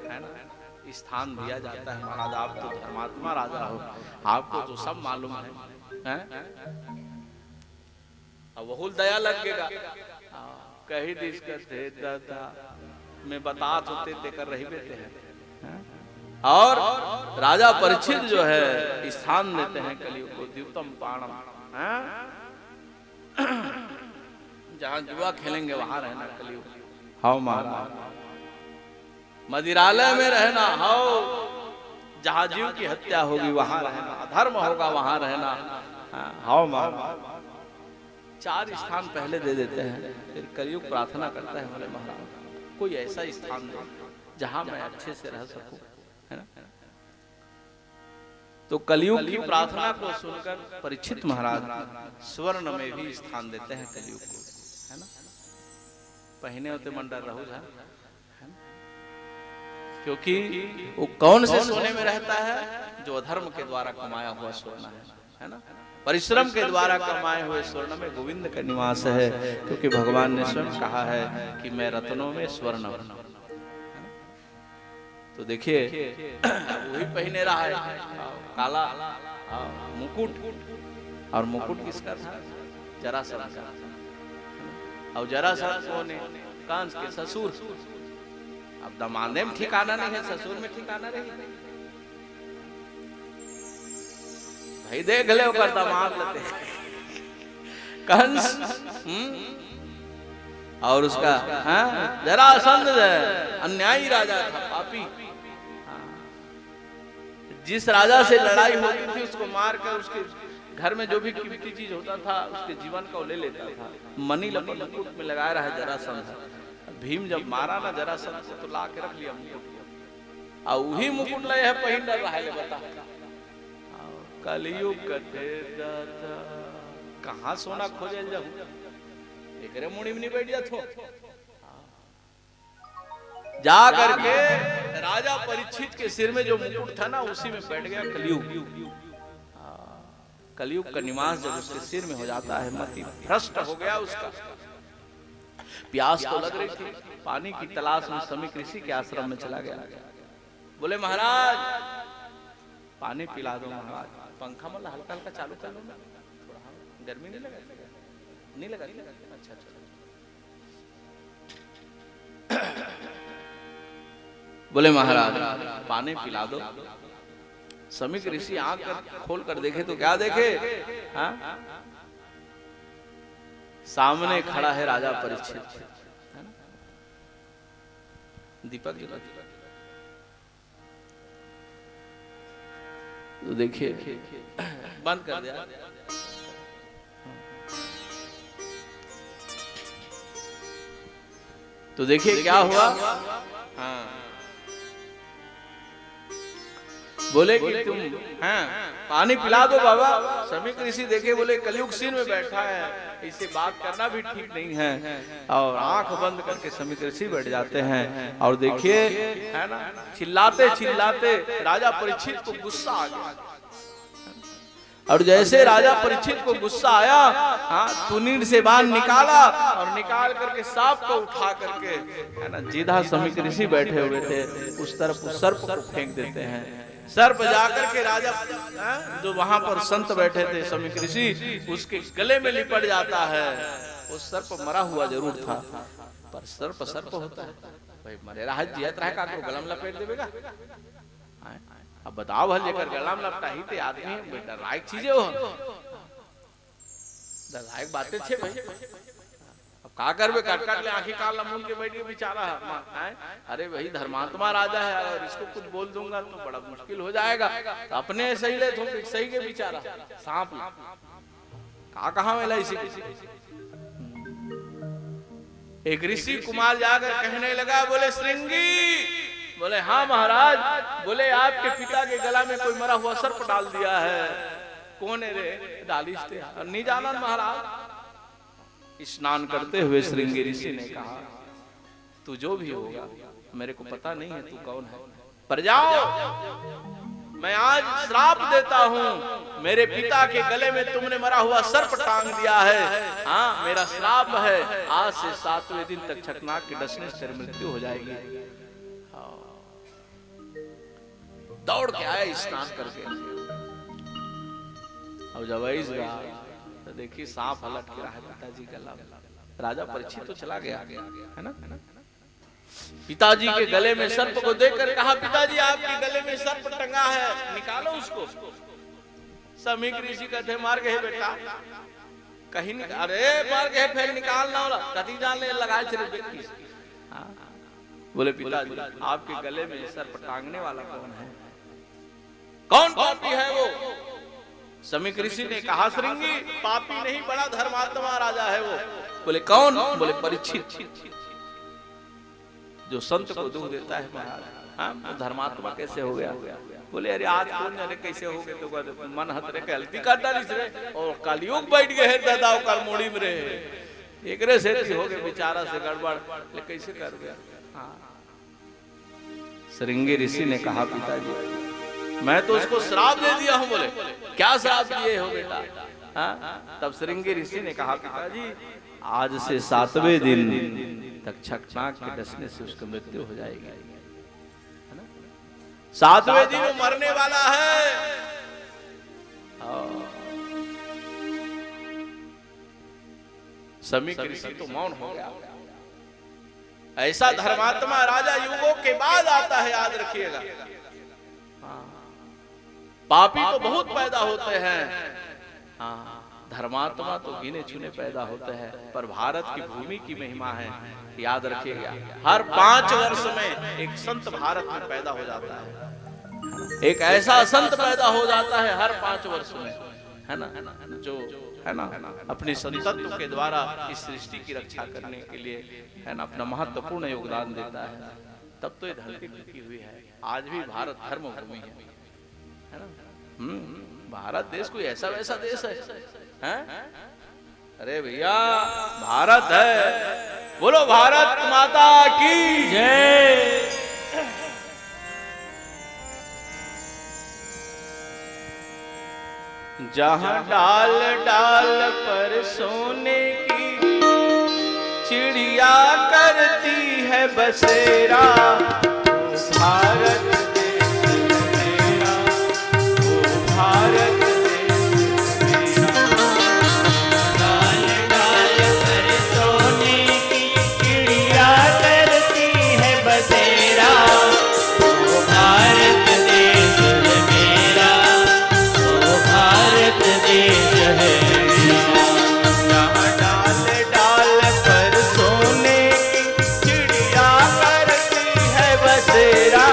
S1: है ना स्थान दिया जाता है। महाराज आप तो धर्मात्मा राजा हो, आपको तो सब मालूम है? अब बहुत दया लगेगा, कही दिस थे दादा में बात होते ते कर रही बेटे हैं। और राजा परीक्षित जो है स्थान देते हैं कलयुग को, द्युतम पाणम, जहां जुआ खेलेंगे वहां रहना कलयुग। हाउ महाराज, मदिरालय में रहना, हाउ जहां जीव की हत्या होगी वहां रहना, अधर्म होगा वहां रहना। हाउ महाराज, 4 स्थान पहले दे देते हैं, फिर कलयुग प्रार्थना करता है बोले महाराज कोई ऐसा स्थान दे जहां मैं अच्छे से रह सकूं, है ना। तो कलयुग की प्रार्थना को सुनकर परीक्षित महाराज स्वर्ण में भी स्थान देते हैं कलयुग को, है ना। पहने होते मंडल रहू है ना, क्योंकि वो कौन से सोने में रहता है, जो अधर्म के द्वारा कमाया हुआ सोना है ना। परिश्रम के द्वारा कमाए हुए स्वर्ण में गोविंद का निवास है, क्योंकि भगवान ने स्वयं कहा है कि मैं रत्नों में स्वर्ण। तो देखिए वही पहने रहा है काला मुकुट, और मुकुट किसका था? जरासंध का। और जरासंध कौन है? कंस के ससुर। अब दमादे में ठिकाना नहीं है, ससुर में ठिकाना नहीं। भाई देख ले कर दामाद लेते कंस, और उसका जरासंध अन्यायी राजा था, पापी। जिस राजा से लड़ाई होती थी उसको मार कर उसके घर में जो भी कीमती चीज होता था उसके जीवन को ले लेता था। मनी लपट मुकुट में लगाया रहा जरासंध। भीम जब मारा ना जरासंध से तो ला के रख लिया मुकुट, और वही मुकुट ले है पहिन डर रहा है। बता कलयुग कथे दादा कहां सोना खोजे जाऊं, एकरे मुड़ी में नहीं बैठ जातो। जा करके राजा परीक्षित के सिर में जो मुकुट था ना उसी में बैठ गया कलयुग। कलयुग का निवास जब उसके सिर में हो जाता है, मति भ्रष्ट हो गया उसका। प्यास तो लग रही थी, पानी की तलाश में समीक ऋषि के आश्रम में चला गया। बोले महाराज पानी पिला दो महाराज। पंखा मतलब हल्का हल्का चालू कर लो ना, थोड़ा गर्मी नहीं लगा? नहीं लगा? अच्छा अच्छा। बोले महाराज पानी पिला दो। समीक ऋषि आंख खोल कर देखे तो क्या देखे? सामने खड़ा है राजा परीक्षित, दीपक जला। तो देखिए बंद कर दिया। तो देखिए क्या हुआ। बोले कि तुम पानी पिला दो बाबा। समीक ऋषि देखे, बोले कलयुग सिर में बैठा है, इससे बात करना भी ठीक नहीं है। और आंख बंद करके समीक ऋषि बैठ जाते हैं। और देखिए है ना, चिल्लाते चिल्लाते राजा परीक्षित को गुस्सा आ गया। और जैसे राजा परीक्षित को गुस्सा आया, तुनीर से बाण निकाला और निकाल करके सांप को उठा करके है ना, जिधा समीक ऋषि बैठे हुए थे उस तरफ उस सर्प को फेंक देते हैं। सर्प जाकर के राजा जो वहां पर संत बैठे थे समीक ऋषि, उसके गले में लिपट जाता है। वो सर्प मरा हुआ जरूर था, पर सर्प सर्प होता है भाई, मरे रहा जियत रहा का गलम लपेट देगा। अब बताओ हल जेकर गलम लपटा ही ते आदमी बेटा लायक चीजें हो, लायक बातें छे भाई। अब का करबे, काट काट ले आंखें काल मुन के बैठ के बेचारा है। अरे भाई धर्मात्मा राजा है, अगर इसको कुछ बोल दूंगा तो बड़ा मुश्किल हो जाएगा। तो अपने सही ले तुम सही के बेचारा सांप का कहा मिला इसी। एक ऋषि कुमार जाकर कहने लगा, बोले श्रृंगी, बोले हाँ महाराज, बोले आपके पिता के गला में कोई मरा हुआ सर्प डाल दिया है। कौन है रे? डालिश थे नहीं जाना महाराज। स्नान करते हुए श्रृंगी ऋषि ने कहा, तू जो भी होगा मेरे को पता नहीं है तू कौन है, पर जाओ मैं आज श्राप देता हूँ, मेरे पिता के गले में तुमने मरा हुआ सर्प टांग दिया है। हाँ मेरा श्राप है, आज से 7वें दिन तक छकनाक के डसने से तेरी मृत्यु हो जाएगी। दौड़ के आया स्नान करके। अब जब ऐस गया तो देखिए सांप हलट के रहा है पिताजी गला। राजा परीक्षित तो चला गया है ना। पिताजी के गले में सर्प को देखकर कहा, पिताजी आपके गले में सर्प टंगा है, निकालो उसको। समीक ऋषि कहते मार गए बेटा, कहीं नहीं, अरे मार गए फिर निकालना होला कति जान ले लगाए चले। बोले पिताजी आपके गले में सर्प टांगने वाला कौन है, कौन पापी है वो? समीक ऋषि ने कहा, श्रृंगी पापी नहीं, बड़ा धर्मात्मा राजा है वो। बोले कौन? बोले परीक्षित, जो संत को दुख देता है महाराज। हाँ वो धर्मात्मा कैसे हो गया? बोले अरे आज कौन जाने कैसे हो गए, तो मन हत रे गलती कर डालिस रे, और कलयुग बैठ गए हैं दादाओ कर मोड़ी में रहे एकरे से हो गए बेचारा से गड़बड़, ले कैसे कर गया। हाँ श्रृंगी ऋषि ने कहा, पिताजी मैं तो उसको श्राप दे दिया हूँ। बोले क्या श्राप दिए हो बेटा? हाँ तब श्रृंगी ऋषि ने कहा, पिताजी आज से 7वें दिन तक छकनाक के डसने से उसकी मृत्यु हो जाएगी, है ना। 7वें दिन वो मरने वाला है। समीक ऋषि तो मौन हो गया। ऐसा धर्मात्मा राजा युगों के बाद आता है, याद रखिएगा। पापी तो बहुत पैदा होते हैं, हाँ धर्मात्मा तो गिने चुने पैदा होते हैं। पर भारत की भूमि की महिमा है, याद रखिएगा। हर 5 वर्ष में एक संत भारत में पैदा हो जाता है, एक ऐसा संत पैदा हो जाता है हर 5 वर्ष में, है ना, जो है ना अपने संतत्व के द्वारा इस सृष्टि की रक्षा करने के लिए है ना अपना महत्वपूर्ण योगदान देता है। तब तो ये धरती टिकी हुई है। आज भी भारत धर्म भूमि है ना। भारत देश कोई ऐसा वैसा देश है? अरे भैया भारत है। बोलो भारत माता की जय। जहां डाल डाल पर सोने की चिड़िया करती है बसेरा, भारत देश मेरा, ओ भारत देश मेरा। डाल डाल पर सोने की चिड़िया करती है बसेरा, ओ भारत देश मेरा, ओ भारत देश है मेरा। जहाँ डाल डाल पर सोने की चिड़िया करती है बसेरा,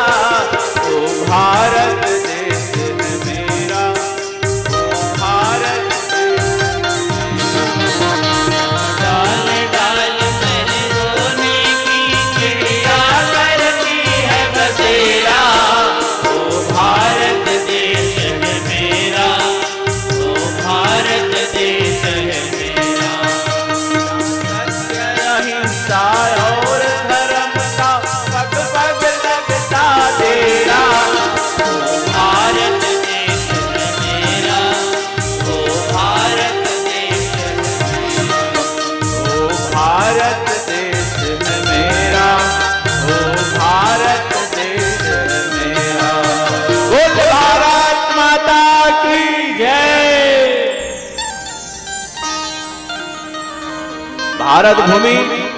S1: भारत भूमि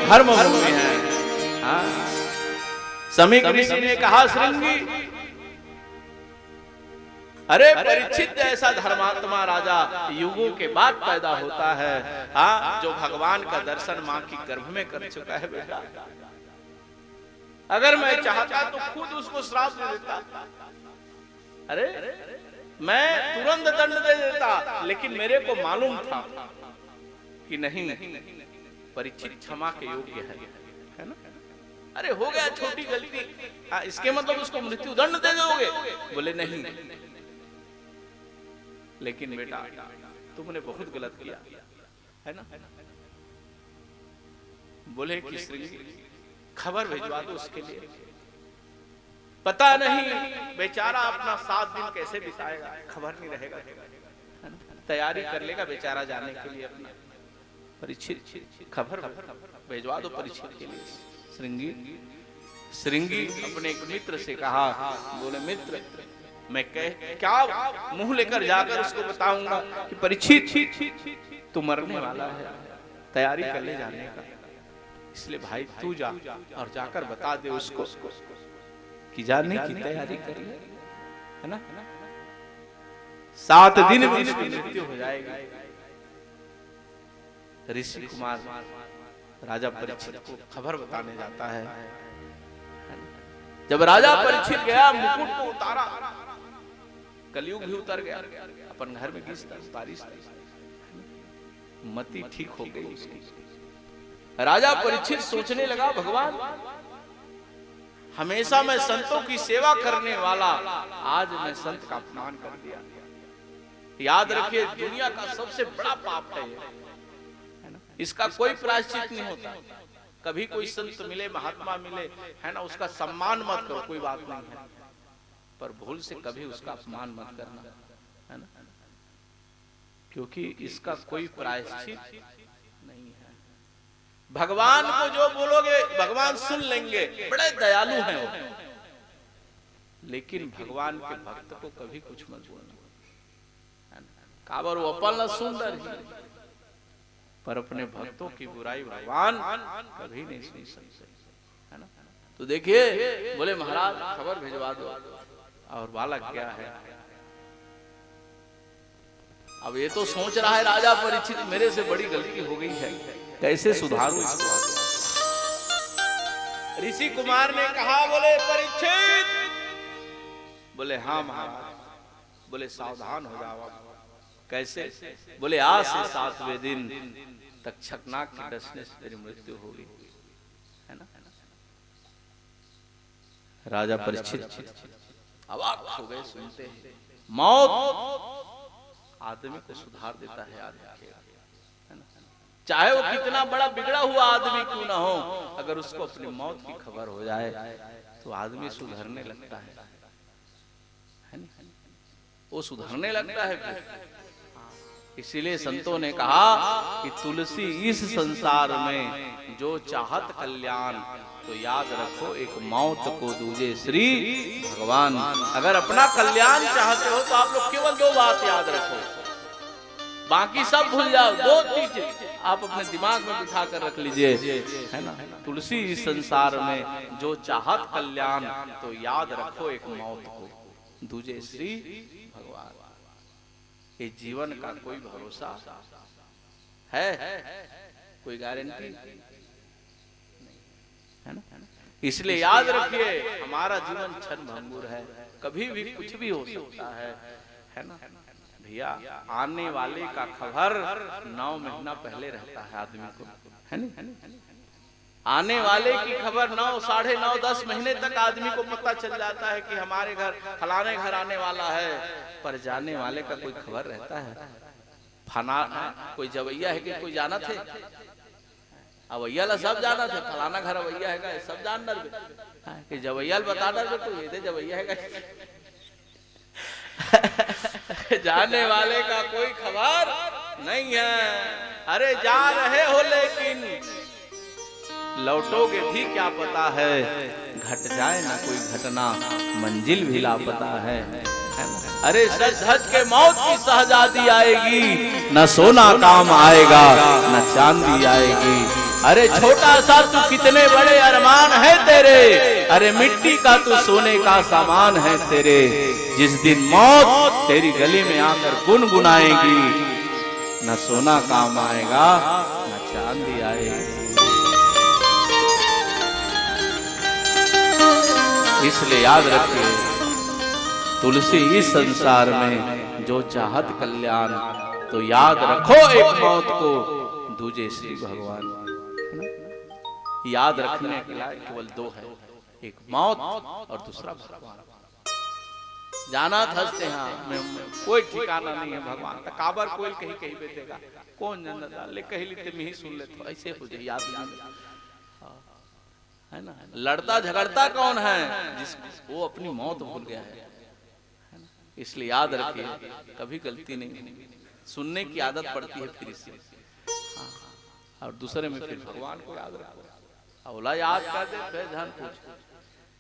S1: धर्म भूमि है। हाँ? समीक ऋषि ने कहा श्रृंगी, अरे परीक्षित जैसा धर्मात्मा राजा युगों के बाद पैदा होता है, हाँ, जो भगवान का दर्शन मां की गर्भ में कर चुका है बेटा। अगर मैं चाहता तो खुद उसको श्राप दे देता, अरे मैं तुरंत दंड दे देता, लेकिन मेरे को मालूम था कि नहीं, परीक्षित क्षमा के योग्य है ना। अरे हो गया छोटी गलती, इसके मतलब उसको मृत्यु दंड दे दोगे? बोले नहीं, लेकिन बेटा तुमने बहुत गलत किया है ना। बोले कि श्रृंगी खबर भिजवा दो उसके लिए, पता नहीं बेचारा अपना 7 दिन कैसे बिताएगा, खबर नहीं रहेगा, तैयारी कर लेगा बेचारा जाने के लिए अपना। परीक्षित खबर भिजवा दो परीक्षित के लिए। श्रृंगी अपने एक मित्र से कहा, बोले मित्र मैं क्या मुंह लेकर जाकर उसको बताऊंगा कि परीक्षित तू मरने वाला है, तैयारी कर ले जाने का। इसलिए भाई तू जा और जाकर बता दे उसको कि जाने की तैयारी कर ले, है ना। 7 दिन में उसकी मृत्यु हो जाएगी। ऋषि कुमार राजा परीक्षित को खबर बताने जाता है। जब राजा परीक्षित गया, मुकुट को उतारा, कलयुग भी उतर गया, अपन घर में बारिश, मति ठीक हो गई उसकी। राजा परीक्षित सोचने लगा, भगवान हमेशा मैं संतों की सेवा करने वाला, आज मैं संत का अपमान कर दिया। याद रखिए दुनिया का सबसे बड़ा पाप है ये, इसका कोई प्रायश्चित नहीं होता। कभी कोई संत मिले, महात्मा मिले, है ना, उसका सम्मान मत करो, कोई बात नहीं है, पर भूल से कभी उसका अपमान मत करना, है ना, क्योंकि इसका कोई प्रायश्चित नहीं है। भगवान को जो बोलोगे भगवान सुन लेंगे, बड़े दयालु हैं वो, लेकिन भगवान के भक्त को कभी कुछ मत बोलना। काबर वो अपन सुंदर ही, पर अपने भक्तों की बुराई भगवान कभी नहीं सुन सकते, है ना। तो देखिए बोले महाराज खबर भिजवा दो। और बालक क्या है, अब ये तो सोच रहा है राजा परीक्षित मेरे से बड़ी गलती हो गई है, कैसे सुधारूं इसको। ऋषि कुमार ने कहा, बोले परीक्षित, बोले हाँ महाराज। बोले सावधान हो जाओ। कैसे? बोले आज से 7वें दिन तक छकनाक के डसने से तेरी मृत्यु होगी, है ना। राजा परीक्षित अवाक हो गए सुनते हैं। मौत आदमी को सुधार देता है, है ना। चाहे वो कितना बड़ा बिगड़ा हुआ आदमी क्यों ना हो, अगर उसको अपनी मौत की खबर हो जाए तो आदमी सुधरने लगता है ना, वो सुधरने लगता है। इसीलिए संतों ने कहा कि तुलसी इस संसार में जो चाहत कल्याण, तो याद रखो एक मौत को दूजे श्री भगवान। अगर अपना कल्याण चाहते हो तो आप लोग केवल 2 बात याद रखो, बाकी सब भूल जाओ। 2 चीजें आप अपने दिमाग में बिठा कर रख लीजिए, है ना। तुलसी इस संसार में जो चाहत कल्याण, तो याद रखो एक मौत को दूजे श्री भगवान। ये जीवन का कोई भरोसा है, कोई गारंटी नहीं, है ना। इसलिए याद रखिए हमारा जीवन क्षण भंगुर है, कभी भी कुछ भी हो सकता है ना भैया। आने वाले का खबर 9 महीना पहले रहता है आदमी को, है ना। आने वाले की खबर 9, साढ़े 9, 10 महीने तक आदमी को पता चल जाता है कि हमारे घर फलाने घर आने वाला है, पर जाने वाले का कोई खबर रहता है। फना कोई जवैया है कि कोई जाना थे, अवैया ला सब जाना थे, फलाना घर अवैया है सब जान डर कि जवैया बता डर कोई ये जवैया है जाने वाले का कोई खबर नहीं है। अरे जा रहे हो लेकिन लौटोगे भी क्या पता है, घट जाए ना कोई घटना मंजिल भी लापता है। अरे सच धज के मौत की शहजादी आएगी, न सोना काम आएगा न चांदी आएगी। अरे छोटा सा तू कितने बड़े अरमान है तेरे, अरे मिट्टी का तू सोने का सामान है तेरे। जिस दिन मौत तेरी गली में आकर गुनगुनाएगी, न सोना काम आएगा न चांदी आएगी। इसलिए याद रखिए, तुलसी इस संसार में जो चाहत कल्याण, तो याद रखो एक मौत को दूजे श्री भगवान। याद रखने के लिए केवल दो है, एक मौत और दूसरा भगवान। जाना हंसते हैं कोई ठिकाना नहीं है भगवान का। काबर कोई कहीं कहीं बेचेगा, कौन जानता ले कहीं लेते में ही सुन लेते, ऐसे हो जाए याद है ना। लड़ता झगड़ता कौन है, जिसको वो अपनी मौत भूल गया है। इसलिए याद रखिए, कभी गलती नहीं, सुनने की आदत पड़ती है फिर इससे। और दूसरे में फिर भगवान को याद रखो, अवला याद कर दे फिर ध्यान पूछ,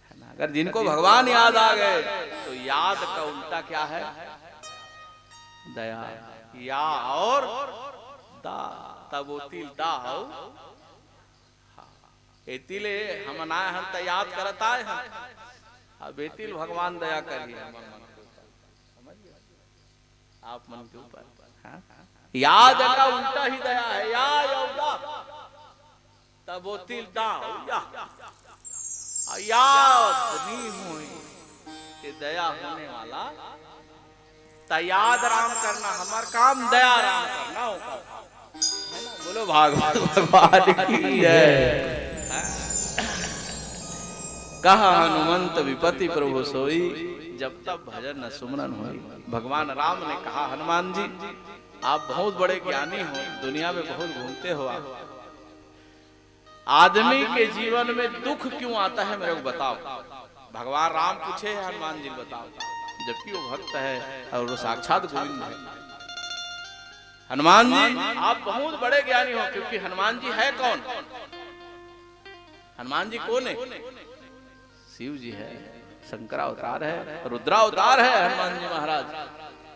S1: है ना। अगर जिनको भगवान याद आ गए तो याद का उल्टा क्या है, दया। या और दा, तब वो तिल दा हो एतिले हम नाय हम त याद करता है हम। अब एतिल भगवान दया करिए आप मन के ऊपर। याद का उल्टा ही दया है, या यौदा तब वो तिल दा याद नहीं हुई कि दया होने वाला तयाद राम करना, हमार काम दया राम करना होगा। बोलो भागवत भगवान की जय। कहा हनुमंत विपति प्रभु सोई, जब तक भजन न सुमरन होई। भगवान राम ने कहा, हनुमान जी आप बहुत बड़े ज्ञानी हो, दुनिया में बहुत घूमते हो, आप आदमी के जीवन में दुख क्यों आता है मेरे को बताओ। भगवान राम पूछे हनुमान जी बताओ, जबकि वो भक्त है और वो साक्षात गोविंद है। हनुमान जी आप बहुत बड़े ज्ञानी हो, क्योंकि हनुमान जी है कौन, हनुमान जी कौन है, शिव जी है, शंकरावतार है, रुद्रावतार है हनुमान जी महाराज।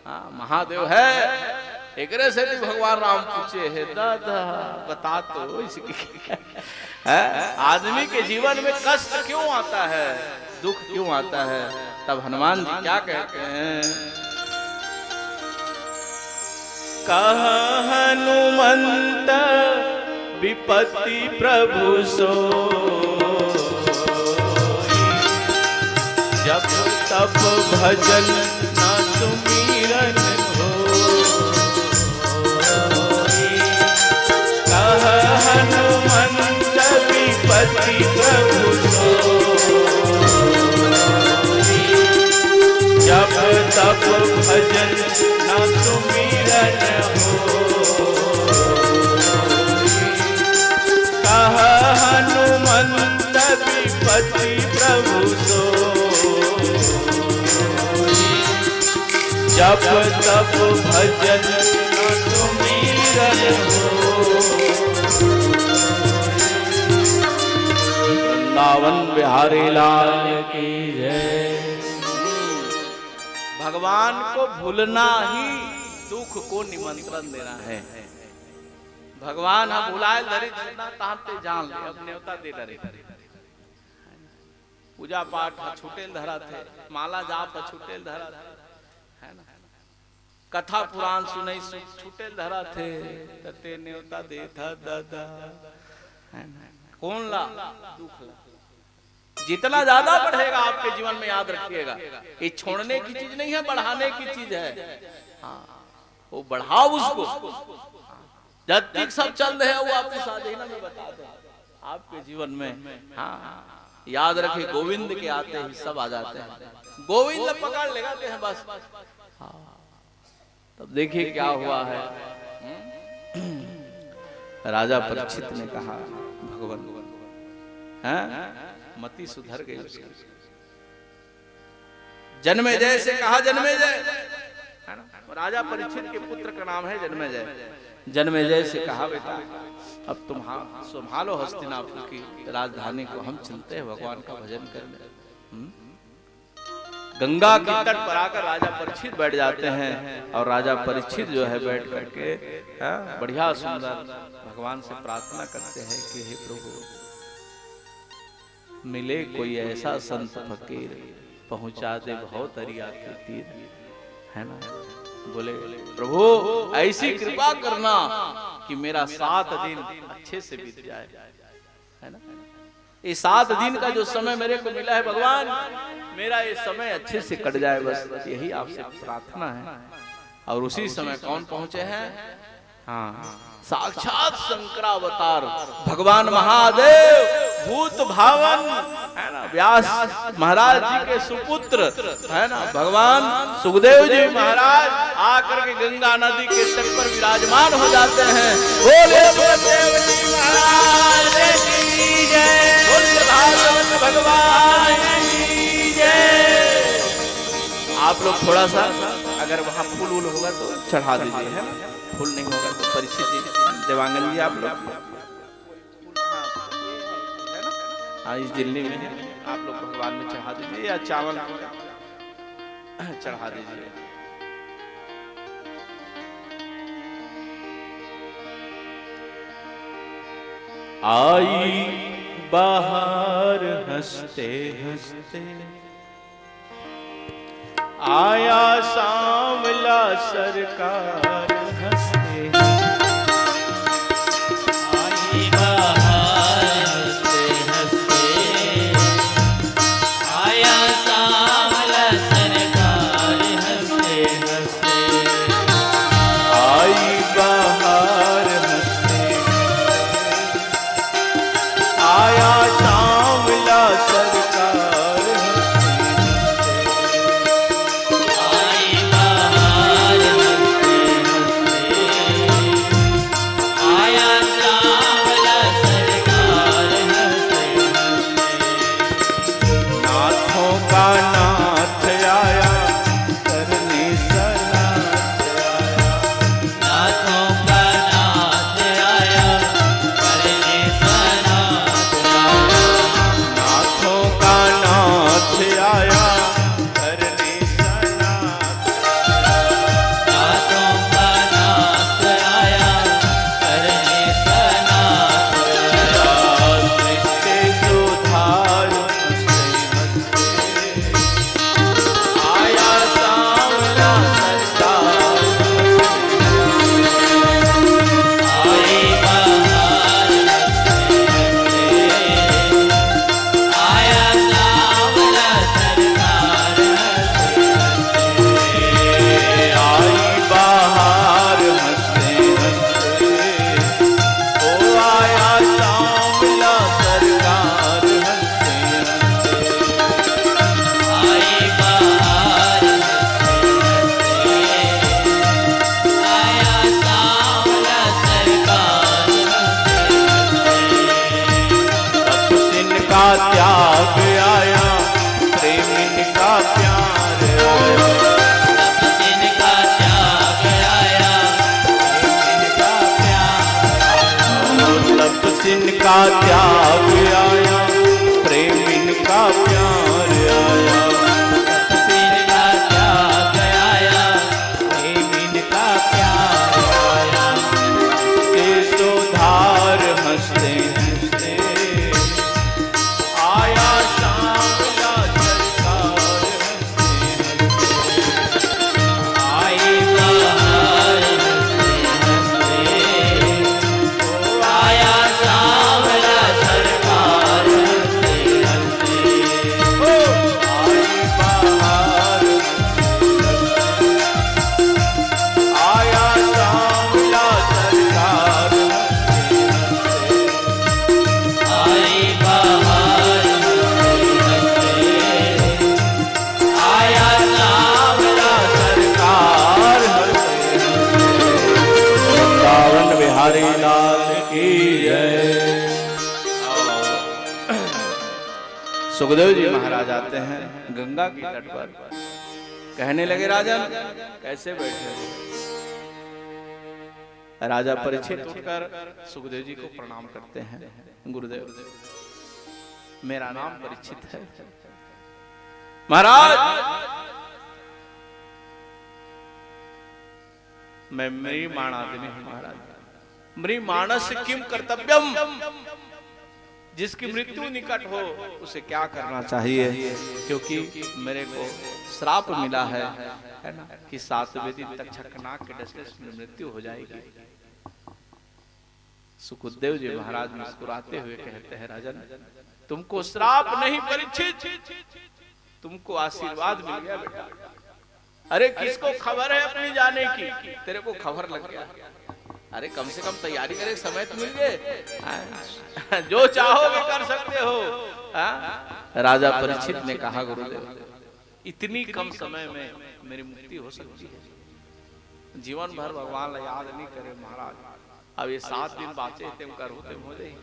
S1: हाँ महादेव है। एक से भगवान राम पूछे है, दादा बता तो इसकी आदमी के जीवन में कष्ट क्यों आता है, दुख क्यों आता है। तब हनुमान जी क्या कहते हैं, कहा हनुमंत विपत्ति प्रभु सो, जब तब भजन न सुमिरन हो। कहा हनुमंत विपत्ति प्रभु सो, जब तब भजन न सुमिरन हो। कहा हनुमंत विपत्ति प्रभु सो, जब तब भजन न सुमिरन हो। वृंदावन बिहारी लाल की जय। भगवान को भूलना ही दुख को निमंत्रण देना है। भगवान हम भुलाए धरी ताते जान ले, अब न्योता दे डरे। पूजा पाठ छुटेल धरा थे, माला जाप छुटेल धरा थे, है ना। कथा पुराण सुनई छुटेल धरा थे, तते न्योता दे था दादा, है ना। कौन ला दुख ला। जितना ज्यादा बढ़ेगा आपके जीवन में, याद रखिएगा ये छोड़ने की चीज नहीं है, बढ़ाने की चीज है। हाँ वो बढ़ाओ उसको, जब तक सब चल रहे हैं वो आपके साथ ही ना मैं बता दूं आपके जीवन में। हाँ याद रखिए, गोविंद के आते ही सब आ जाते हैं, गोविंद पकड़ लगाते हैं बस। हाँ तब देखिए क्या हुआ है। राजा परीक्षित ने कहा, भगवान हैं मति सुधर गई उसकी। जन्मेजय से कहा, जन्मेजय राजा परीक्षित के पुत्र का नाम है जन्मेजय। जन्मेजय से कहा, बेटा अब तुम संभालो हस्तिनापुर की राजधानी को, हम चलते हैं भगवान का भजन करने। गंगा के तट पर आकर राजा परीक्षित बैठ जाते हैं और राजा परीक्षित जो है बैठ करके बढ़िया सुंदर भगवान से प्रार्थना करते हैं कि हे प्रभु मिले कोई ऐसा संत फकीर पहुंचा दे बहुत हरिया के तीर, है ना। बोले प्रभु ऐसी कृपा करना कि मेरा 7 दिन अच्छे से बीत जाए, है ना। ये 7 दिन का जो समय मेरे को मिला है भगवान, मेरा ये समय अच्छे से कट जाए, बस यही आपसे प्रार्थना है। और उसी समय कौन पहुंचे हैं? हाँ, साक्षात शंकरावतार भगवान महादेव भूत भावन, है ना, व्यास महाराज जी के सुपुत्र, है ना, भगवान सुखदेव जी महाराज आकर के गंगा नदी के तट पर विराजमान हो जाते हैं। बोले सुखदेव जी महाराज की जय, भगवान की जय। आप लोग थोड़ा सा अगर वहां फूल वूल होगा तो चढ़ा दीजिए, है ना। फूल नहीं होगा तो परीक्षित जी, देवांगन जी आप लोग, हाँ इस जिले में आप लोग भगवान में चढ़ा दीजिए या चावल चढ़ा दीजिए। आई बाहर हंसते हंसते, आया सांवला सरकार हंसते, आई बाहर हंसते हंसते, आया सांवला सरकार हंसते हंसते, आई बाहर हंसते, आया सांवला सरकार त्याग आया, प्रेम इनका प्यार आया, इनका त्याग आया, इनका प्यार आया, इनका त्याग आया, प्रेम इनका प्यार आया, इनका त्याग आया, प्रेम इनका प्यार आया, केशोधार हंसते हंसते, आया सांवला सरकार हंसते हंसते, आई बाहर हंसते हंसते, आया सांवला सरकार हंसते हंसते, आई बाहर आया सांवला सरकार हंसते हंसते, आई बाहर आया सांवला सरकार हंसते हंसते। वृंदावन बिहारी लाल की जय। सुखदेव जी महाराज आते हैं गंगा के तट पर, कहने लगे राजन कैसे बैठे हो। राजा परीक्षित उठकर सुखदेव जी को प्रणाम करते हैं। गुरुदेव मेरा नाम परीक्षित है महाराज, मैं म्रियमाणादि हूं महाराज। म्रियमाणस किम कर्तव्यम, जिसकी मृत्यु निकट हो उसे क्या करना चाहिए, क्योंकि मेरे को श्राप मिला है ना, कि 7वें दिन तक छकनाक के डसने से मृत्यु हो जाएगी। सुखदेव जी महाराज मुस्कुराते हुए कहते हैं, राजन तुमको श्राप नहीं परीक्षित, तुमको आशीर्वाद मिल गया बेटा। अरे किसको खबर है अपनी जाने की, तेरे को खबर लग गया। अरे कम से कम तैयारी करे, समय तो मिल गए, जो चाहोगे कर सकते हो। राजा परीक्षित ने कहा, गुरुदेव इतनी कम समय में मेरी मुक्ति हो सकती है, जीवन भर भगवान याद नहीं करे महाराज, अब ये 7 दिन बाचे थे होते हो जाए,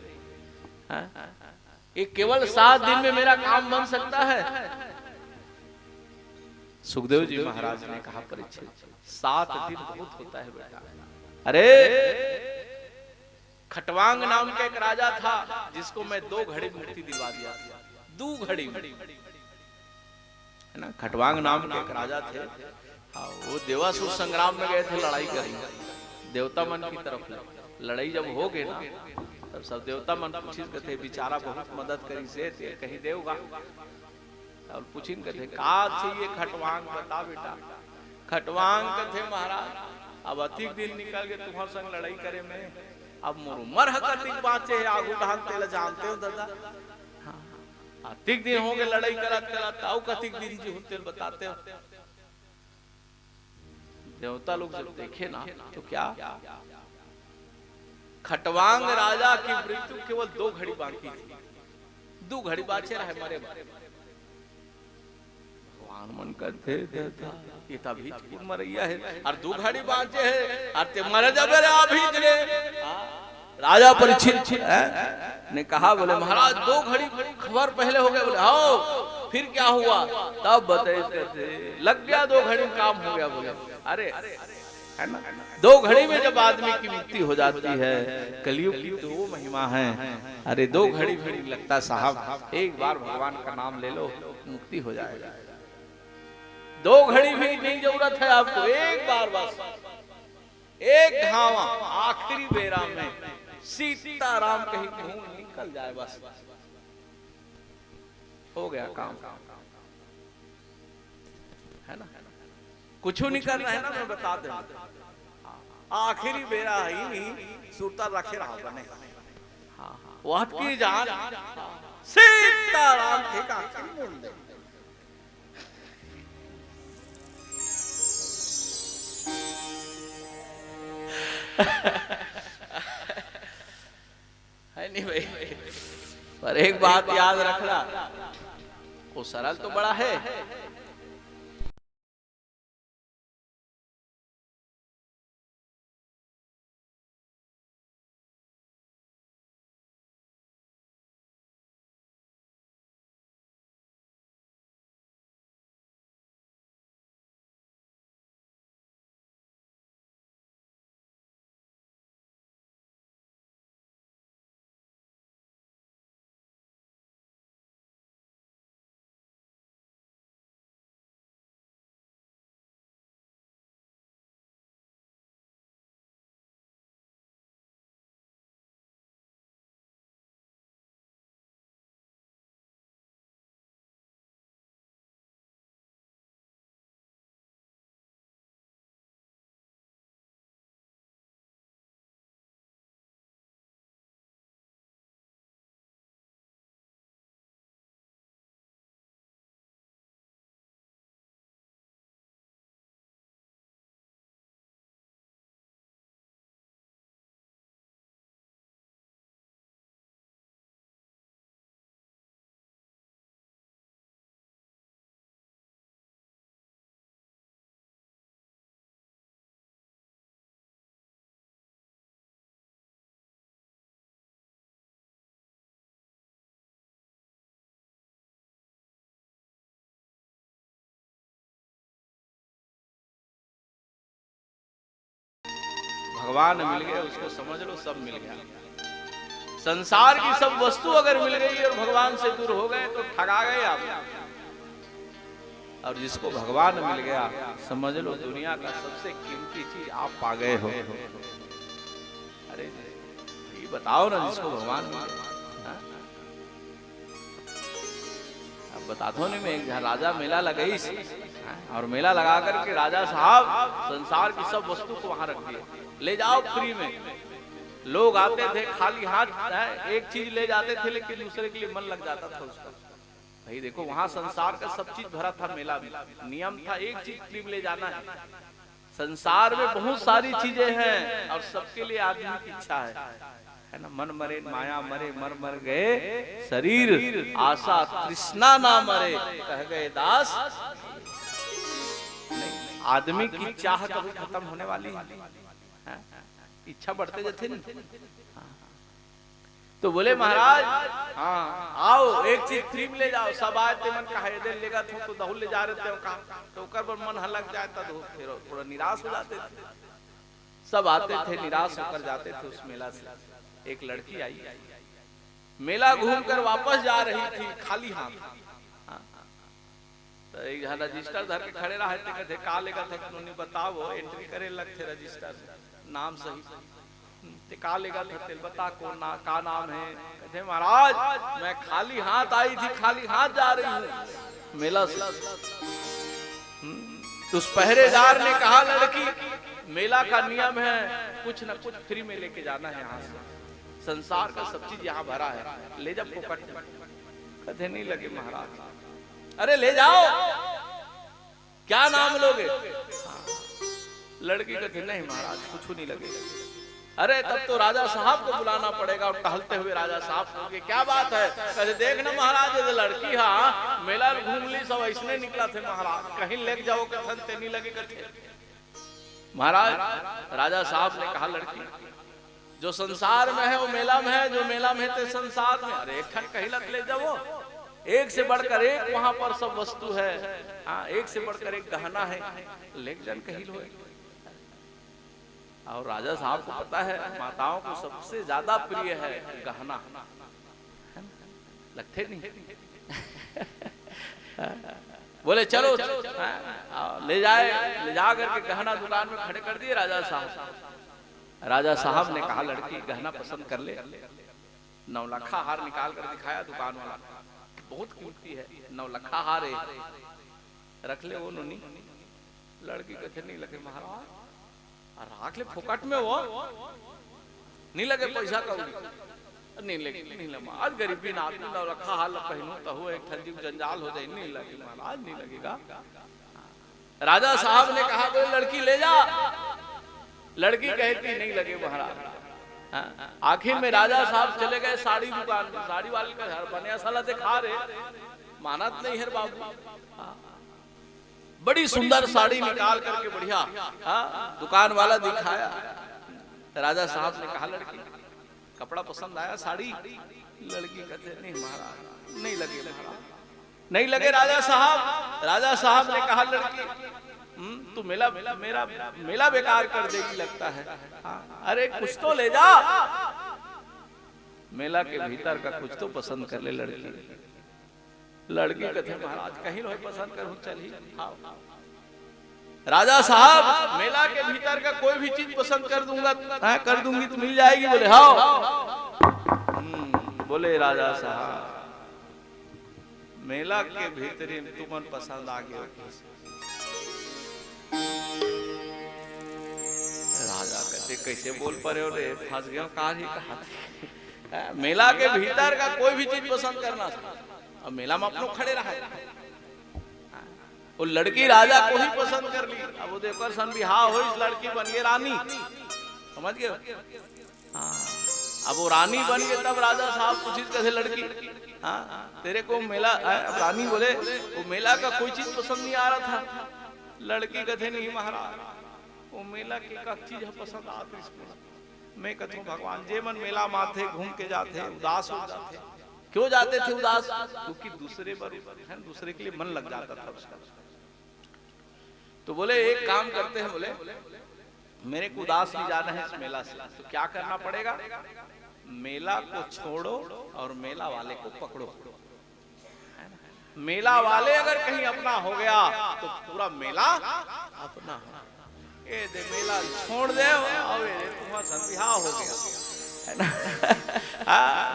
S1: ये केवल 7 दिन में मेरा काम बन सकता है। सुखदेव जी महाराज ने कहा, परीक्षित 7 दिन बहुत होता है बेटा। अरे खटवांग नाम का एक राजा था, जिसको मैं 2 घड़ी मुक्ति दिलवा दिया, 2 घड़ी है ना। खटवांग नाम के एक राजा थे, वो देवासुर संग्राम में गए थे लड़ाई करेंगे, देवता मन की तरफ लड़ाई जब हो गए ना, तब सब देवता मन पूछिन थे, बेचारा बहुत मदद करी से कहीं देवगा, और पूछिन थे का चाहिए खटवांग बता बेटा। खटवांग थे, महाराज अब अतिक दिन निकल गए तुम्हारे संग लड़ाई करे में, अब मोर उमर हकतिक बाचे आगू ढांगते ल जानते हो दादा, अतिक दिन हो गए लड़ाई करत करत, आओ कतिक दिन जी होते बताते हो। देवता लोग जब देखे ना तो क्या, खटवांग राजा की मृत्यु केवल 2 घड़ी बाकी थी, 2 घड़ी बाचे रहे मरे। भगवान मन करते ये तभी मरैया है, और 2 घड़ी बाचे है, और ते मर जब अभी रे। राजा परीक्षित ने कहा, बोले महाराज 2 घड़ी खबर पहले हो गया। बोले आओ फिर क्या हुआ, तब बताए लग गया 2 घड़ी काम हो गया। बोले अरे है ना, 2 घड़ी में जब आदमी की मुक्ति हो जाती है, कलयुग की तो वो महिमा है। अरे 2 घड़ी भी लगता साहब, एक बार भगवान का नाम ले लो मुक्ति हो जाएगा। 2 घड़ी भी नहीं जरूरत है आपको, एक बार बस, एक धावा आखिरी बेरा में सीताराम कहीं घूम निकल जाए, बस हो गया काम, है ना। कुछ नहीं करना है ना, मैं बता दे, आखिरी बेरा ही नहीं सूरता रखे रहा बने, वह की जान सीताराम के आखिरी बोल दे। है नहीं भाई, पर एक बात याद रखना, वो सरल तो बड़ा है, भगवान मिल गए उसको समझ लो सब मिल गया। संसार की सब वस्तु अगर मिल गई और भगवान से दूर हो गए तो ठगा गए आप। और जिसको भगवान मिल गया समझ लो दुनिया का सबसे कीमती चीज आप पा गए हो। अरे ये बताओ ना, जिसको भगवान मिल गया। अब बताता हूँ नहीं मैं, एक राजा मेला लगाई और मेला लगा करके राजा साहब संसार की सब वस्तु को वहां रख दिए, ले जाओ फ्री में। लोग आते थे खाली हाथ, एक चीज ले जाते थे लेकिन दूसरे के लिए मन लग जाता था उसका। भाई देखो वहां संसार का सब चीज भरा था मेला में, नियम था एक चीज फ्री में ले जाना है। संसार में बहुत सारी चीजें हैं और सबके लिए आदमी की इच्छा है ना। मन मरे माया मरे, मर मर गए शरीर, आशा तृष्णा ना मरे, कह गए दास। नहीं, आदमी की चाह कभी खत्म होने वाली है, इच्छा बढ़ते जाते नहीं। तो बोले महाराज हाँ आओ एक चीज फ्री में ले जाओ। सब आए थे, मन कहा दे लेगा तो दहु ले जा रहे थे तो कर पर मन हलक जाए तो फिर थोड़ा निराश हो जाते थे। सब आते थे निराश होकर जाते थे उस मेला से। एक लड़की आई, मेला घूमकर वापस जा रही थी खाली हाथ। तो एक रजिस्टर धर के खड़े रहे थे, कहते का लेगा था उन्होंने बताओ, एंट्री करे लगते रजिस्टर नाम सही ते का लेगा था तेल बता कौन ना का नाम है। कहते महाराज मैं खाली हाथ आई थी, खाली हाथ जा रही हूँ मेला से। तो उस पहरेदार ने कहा लड़की मेला का नियम है कुछ न कुछ फ्री में लेके जाना है यहाँ से, संसार का सब चीज यहाँ भरा है, ले जा फोकट। कहते नहीं लगे महाराज। अरे ले जाओ, क्या नाम लोगे? लड़की कहती नहीं महाराज कुछ नहीं लगेगा। अरे तब तो राजा साहब को बुलाना पड़ेगा। और टहलते हुए राजा साहब को क्या बात है? कहते देख ना महाराज ये लड़की हाँ मेला घूम ली सब ऐसने निकला थे महाराज, कहीं ले जाओ कथन ते नहीं लगे कथे। महाराज राजा साहब ने कहा लड़की जो संसार में है वो मेला में है, जो मेला में है तो संसार में। अरे एक कहीं लग ले जाओ, एक से बढ़कर एक वहां पर सब वस्तु है, हाँ एक से बढ़कर एक गहना है, लेक जन कहीं लो। और राजा साहब को पता है माताओं को सबसे ज्यादा प्रिय है गहना, लगते नहीं। बोले चलो ले जा करके गहना दुकान में खड़े कर दिए राजा साहब। राजा साहब ने कहा लड़की गहना पसंद कर ले। 9 लखा हार निकाल कर दिखाया दुकान वाला, बहुत कीमती है 9 लखा हार है, रख ले वो नोनी। लड़की कहते नहीं लगे महाराज, राख ले फोकट में वो नहीं लगे पैसा का नहीं लगे, नहीं लगा आज गरीबी ना आदमी 9 लखा हार पहनू तो हो एक ठंडी जंजाल हो जाए, नहीं लगे महाराज नहीं लगेगा। राजा साहब ने कहा बोले लड़की ले जा। लड़की कहती नहीं लगे महाराज। आखिर में राजा साहब चले गए साड़ी दुकान में, साड़ी वाले का घर बने साला दिखा रहे, मानत नहीं है बाबू। बड़ी सुंदर साड़ी निकाल करके बढ़िया दुकान वाला दिखाया। राजा साहब ने कहा लड़की कपड़ा पसंद आया साड़ी? लड़की कहते नहीं महाराज नहीं लगे महाराज नहीं लगे राजा साहब। राजा साहब ने कहा लड़की तू मेला बेकार कर देगी लगता है, अरे कुछ तो ले जा, मेला के भीतर का कुछ तो पसंद कर ले लड़की। लड़की कहते महाराज कहीं लो पसंद करूं चलिए। राजा साहब मेला के भीतर का कोई भी चीज पसंद कर दूंगा, कर दूंगी तो मिल जाएगी। बोले हाँ। बोले राजा साहब मेला के भीतर तुमन पसंद आ गया। राजा कहते कैसे बोल पा रहे हो रे, फंस गया कहा ही कहा। मेला के भीतर का कोई भी चीज पसंद करना था, अब मेला में अपनों खड़े रहा। वो लड़की राजा को ही पसंद कर ली। अब वो देखो सन बिहार हो इस लड़की बन गई रानी, समझ गए? अब वो रानी बन गई तब राजा साहब पूछी कैसे लड़की तेरे को मेला, अब रानी बोले वो मेला का कोई चीज पसंद नहीं आ रहा था। लड़की कहते नहीं महाराज वो मेला की का चीज पसंद आती मैं कहूँ भगवान जे मन मेला माथे घूम के जाते उदास हो जाते। क्यों जाते थे उदास? क्योंकि दूसरे पर दूसरे के लिए मन लग जाता था उसका। तो बोले एक काम करते हैं, बोले मेरे को उदास नहीं जाना है इस मेला से, तो क्या करना पड़ेगा? मेला को छोड़ो और मेला वाले को पकड़ो। मेला वाले अगर कहीं अपना हो गया तो पूरा मेला अपना हो। ये दे मेला छोड़ दे और तुम्हारा संध्या हो गया है ना।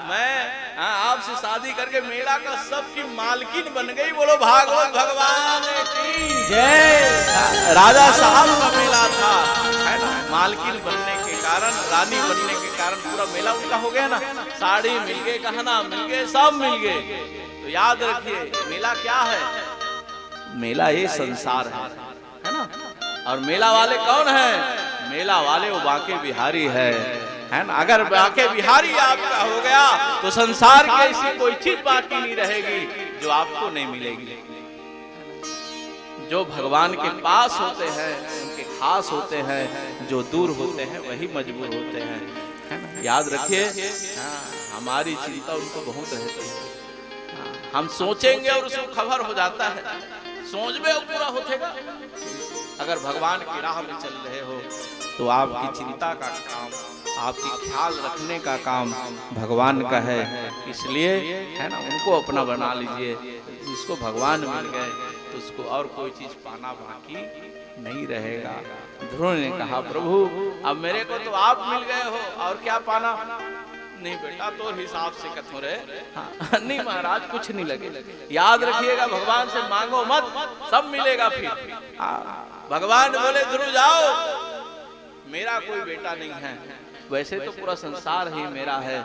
S1: मैं आपसे शादी करके मेला का सबकी मालकिन बन गई। बोलो भागवत भगवान की जय। राजा साहब का मेला था है ना, मालकिन बनने के कारण, रानी बनने के कारण पूरा मेला उनका हो गया ना। साड़ी मिल गए, गहना मिल गए, सब मिल गए। तो याद रखिए मेला क्या है, मेला ये संसार है ना। और मेला वाले कौन है, मेला वाले वो बांके बिहारी है ना। अगर बांके बिहारी आपका हो गया तो संसार की ऐसी कोई चीज बाकी नहीं रहेगी जो आपको नहीं मिलेगी। जो भगवान के पास होते हैं उनके खास होते हैं, जो दूर होते हैं वही मजबूर होते हैं है ना। याद रखिए हमारी चिंता उनको बहुत रहती है। हम सोचेंगे और उसको खबर हो जाता है, सोच में पूरा होतेगा। अगर भगवान की राह में चल रहे हो तो आपकी चिंता का काम, आपकी ख्याल रखने का काम भगवान का है। इसलिए है ना उनको अपना बना लीजिए। जिसको भगवान मिल गए तो उसको और कोई चीज पाना बाकी नहीं रहेगा। ध्रुव ने कहा प्रभु अब मेरे को तो आप मिल गए हो और क्या पाना। नहीं बेटा तो हिसाब से कथो रे। नहीं महाराज कुछ नहीं लगे। याद रखिएगा भगवान से मांगो मत, सब मिलेगा फिर। भगवान बोले ध्रुव जाओ, मेरा कोई बेटा नहीं है। वैसे तो पूरा संसार ही मेरा है,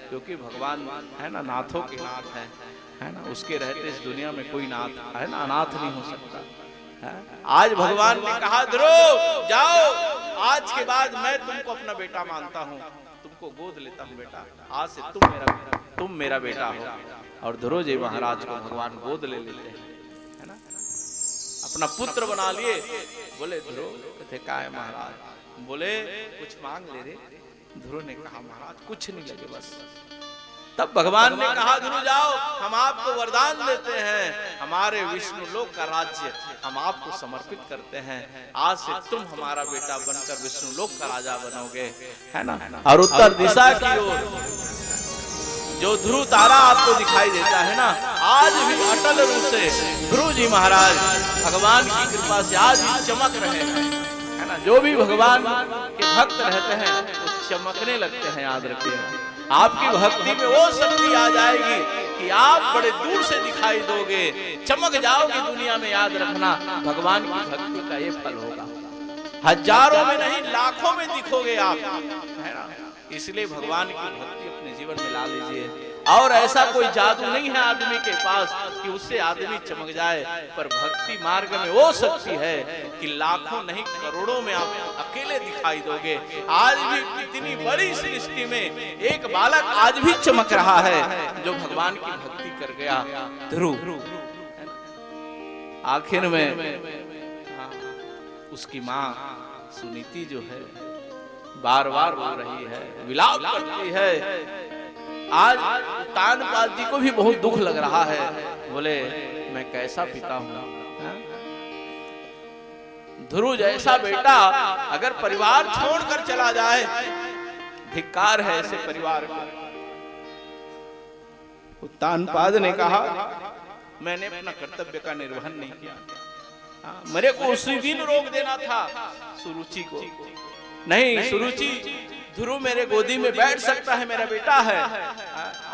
S1: क्योंकि भगवान है ना नाथों के नाथ है ना। उसके रहते इस दुनिया में कोई नाथ है ना अनाथ नहीं हो सकता है। आज भगवान ने कहा ध्रुव जाओ, आज के बाद मैं तुमको अपना बेटा मानता हूँ, तुमको गोद लेता हूँ बेटा। आज से तुम मेरा बेटा हो। और ध्रुव जी महाराज को भगवान गोद ले लेते हैं है ना, अपना पुत्र बना लिए। बोले ध्रुव थे का है महाराज, बोले कुछ मांग ले रे। ध्रुव ने कहा महाराज कुछ नहीं लगे बस। तब भगवान ने कहा ध्रुव जाओ, हम आपको वरदान देते हैं, हमारे विष्णु लोक का राज्य हम आपको समर्पित करते हैं। आज से तुम हमारा बेटा बनकर विष्णु लोक का राजा बनोगे है ना। और उत्तर दिशा की ओर जो ध्रुव तारा आपको दिखाई देता है ना, आज भी अटल रूप से ध्रुव जी महाराज भगवान की कृपा से आज भी चमक रहे हैं है ना। जो भी भगवान के भक्त रहते हैं वो चमकने लगते हैं। याद रखिएगा आपकी भक्ति में वो शक्ति आ जाएगी कि आप बड़े दूर से दिखाई दोगे, चमक जाओगे दुनिया में। याद रखना भगवान की भक्ति का ये फल होगा। हजारों में नहीं लाखों में दिखोगे आप है ना। इसलिए भगवान की भक्ति अपने जीवन में ला लीजिए। और ऐसा कोई जादू नहीं है आदमी के पास कि उससे आदमी चमक जाए, पर भक्ति मार्ग में वो शक्ति है कि लाखों नहीं करोड़ों में आप अकेले दिखाई दोगे। आज भी इतनी बड़ी सृष्टि में एक बालक आज भी चमक रहा है जो भगवान की भक्ति कर गया, ध्रुव। आखिर में उसकी माँ सुनीति जो है बार बार रो रही है, विलाप करती है। आज तानपाल जी को भी बहुत दुख लग रहा है। बोले मैं कैसा पिता हूँ, ध्रुव जैसा बेटा अगर परिवार छोड़कर चला जाए, धिक्कार है ऐसे परिवार को। तानपाद ने कहा मैंने अपना कर्तव्य का निर्वहन नहीं किया, मेरे को उसी दिन रोक देना था सुरुचि को। नहीं सुरुचि, ध्रुव मेरे गोदी में बैठ सकता है, मेरा बेटा है।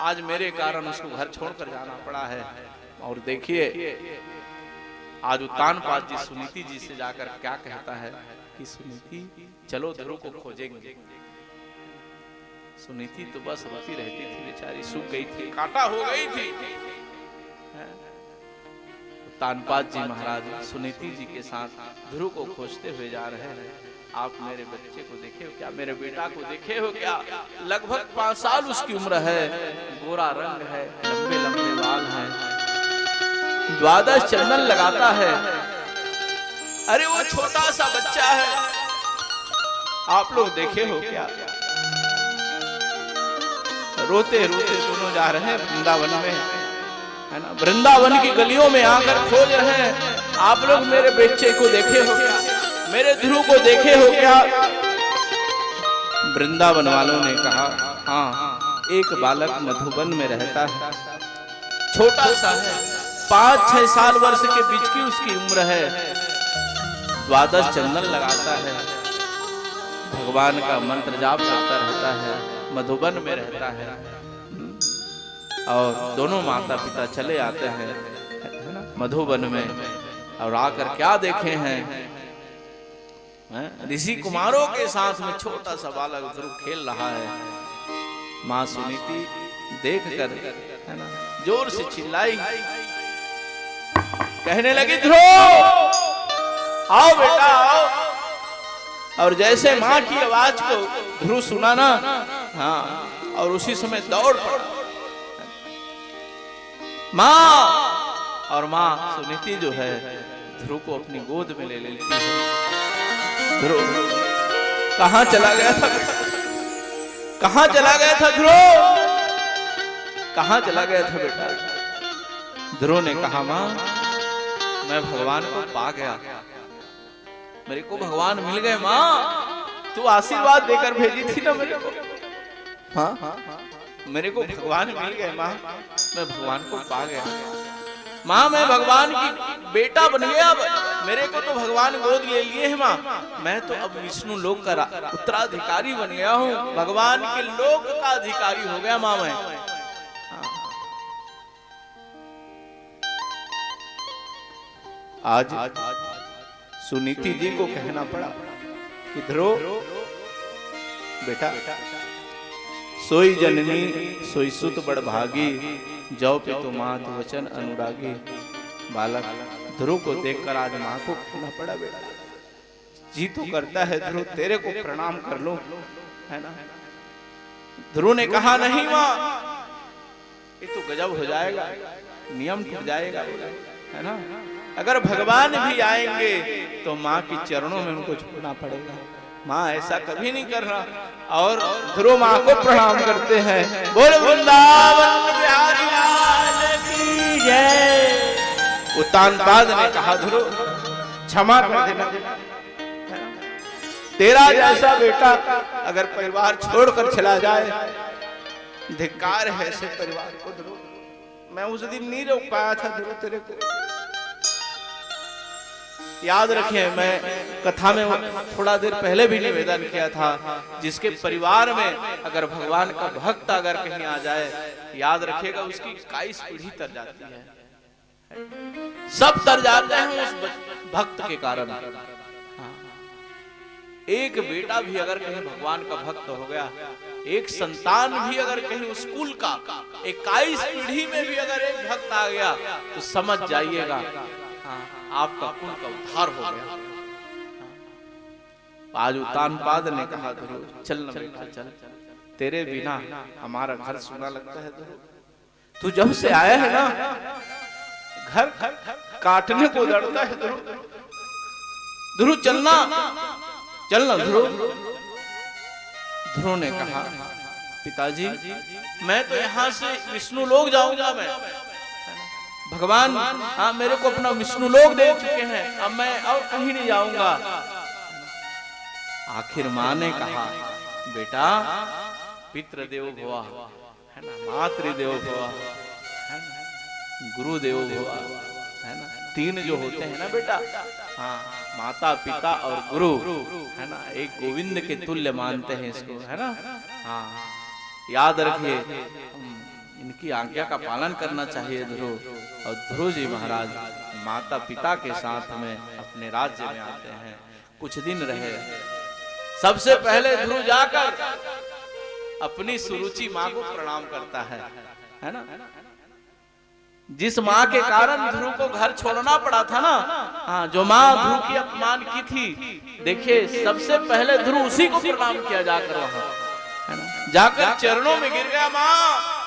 S1: आज मेरे कारण उसको घर छोड़कर जाना पड़ा है। और देखिए आज तानपाद जी सुनीति जी से जाकर क्या कहता है कि सुनीति चलो ध्रुव को खोजेंगे। सुनीति तो बस रोती रहती थी, बेचारी सूख गई थी, कांटा हो गई थी। तानपाद जी महाराज सुनीति जी के साथ ध्रुव को खोजते हुए जा रहे हैं। आप मेरे बच्चे को देखे हो क्या, मेरे बेटा को देखे हो क्या? लगभग 5 साल उसकी उम्र है, गोरा रंग है, लंबे लंबे बाल हैं, 12 चंदन लगाता है। अरे वो छोटा सा बच्चा है, आप लोग देखे हो क्या? रोते रोते दोनों जा रहे हैं वृंदावन में है ना। वृंदावन की गलियों में आकर खोज रहे हैं, आप लोग मेरे बच्चे को देखे हो क्या, मेरे ध्रुव को देखे हो क्या? वृंदावन वालों ने कहा हाँ, एक बालक मधुबन में रहता है, छोटा सा है, 5-6 साल वर्ष के बीच की उसकी उम्र है। द्वादश चंदन लगाता है, भगवान का मंत्र जाप करता रहता है, मधुबन में रहता है। और दोनों माता पिता चले आते हैं मधुबन में, और आकर क्या देखे हैं, ऋषि कुमारों के साथ में छोटा सा बालक ध्रुव खेल रहा है। माँ सुनीति देख कर है ना जोर से चिल्लाई, कहने लगी ध्रुव आओ बेटा आओ। और जैसे माँ की आवाज को ध्रुव सुना ना, हाँ, और उसी समय दौड़ पड़ा माँ। और माँ सुनीति जो है ध्रुव को अपनी गोद में ले लेती है। ध्रुव कहाँ चला गया था, कहाँ चला गया था ध्रुव, कहाँ चला गया था बेटा। ध्रुव ने कहा माँ मैं भगवान को पा गया, मेरे को भगवान मिल गए माँ, तू आशीर्वाद देकर भेजी थी ना मेरे को। हाँ मेरे को भगवान मिल गए माँ, मैं भगवान को पा गया माँ, मैं भगवान की बेटा बन गया। मेरे को तो भगवान गोद ले लिए है माँ, मैं तो अब विष्णु लोक का उत्तराधिकारी बन गया हूँ, भगवान के लोक का अधिकारी हो गया माँ मैं। आज सुनीति जी को कहना पड़ा कि ध्रुव बेटा सोई जननी सोई सुत बड़ भागी, जौ पितु मात वचन अनुरागी। बालक ध्रुव को देखकर आज माँ को कहना पड़ा बेटा जी तो करता है ध्रुव तेरे को प्रणाम कर लूं, है ना। ध्रुव ने कहा नहीं माँ ये तो गजब हो जाएगा, नियम टूट जाएगा, है ना। अगर भगवान भी आएंगे तो माँ के चरणों में उनको झुकना पड़ेगा, माँ ऐसा कभी नहीं करना। और ध्रुव माँ को प्रणाम करते हैं, बोल वृंदावन बिहारी लाल की जय। उत्तानपाद ने कहा ध्रुव क्षमा कर देना, तेरा जैसा बेटा अगर परिवार छोड़कर चला जाए, धिक्कार है ऐसे परिवार को ध्रुव। मैं उस दिन नहीं रोक पाया था ध्रुव तेरे को, याद रखें मैं कथा में थोड़ा देर पहले भी निवेदन किया था, जिसके परिवार में अगर भगवान का भक्त अगर कहीं आ जाए, याद रखिएगा उसकी 21 पीढ़ी तर जाती है, सब तर जाते हैं उस भक्त के कारण। एक बेटा भी अगर कहीं भगवान का भक्त हो गया, एक संतान भी अगर कहीं उस कुल का 21 पीढ़ी में भी अगर एक भक्त आ गया तो समझ जाइएगा आपका कुल का उद्धार हो गया। आज उत्तानपाद ने कहा ध्रुव चल न बेटा चल, तेरे बिना हमारा घर सूना लगता है ध्रुव। तू जब से आया है ना घर काटने को दौड़ता है ध्रुव। ध्रुव चलना चलना ध्रुव। ध्रुव ने कहा पिताजी मैं तो यहाँ से विष्णु लोक जाऊंगा, मैं भगवान हाँ मेरे को अपना विष्णु लोक दे चुके हैं, अब मैं और कहीं नहीं जाऊंगा। आखिर माँ ने कहा बेटा पितृदेव भवा है ना, मातृदेव भवा है ना, गुरुदेव भवा है ना, तीन जो होते हैं ना बेटा, हाँ माता पिता और गुरु है ना, एक गोविंद के तुल्य मानते हैं इसको, है ना। हाँ याद रखिए इनकी आज्ञा का पालन करना चाहिए ध्रुव। और ध्रुव जी महाराज माता पिता के साथ में अपने राज्य में आते हैं, कुछ दिन रहे। सबसे पहले ध्रुव जाकर अपनी सुरुचि माँ को प्रणाम करता है ना। जिस माँ के कारण ध्रुव को घर छोड़ना पड़ा था ना, हाँ जो माँ ध्रुव की अपमान की थी, देखिए सबसे पहले ध्रुव उसी को प्रणाम किया जाकर वहां, है ना, जाकर चरणों में गिर गया। माँ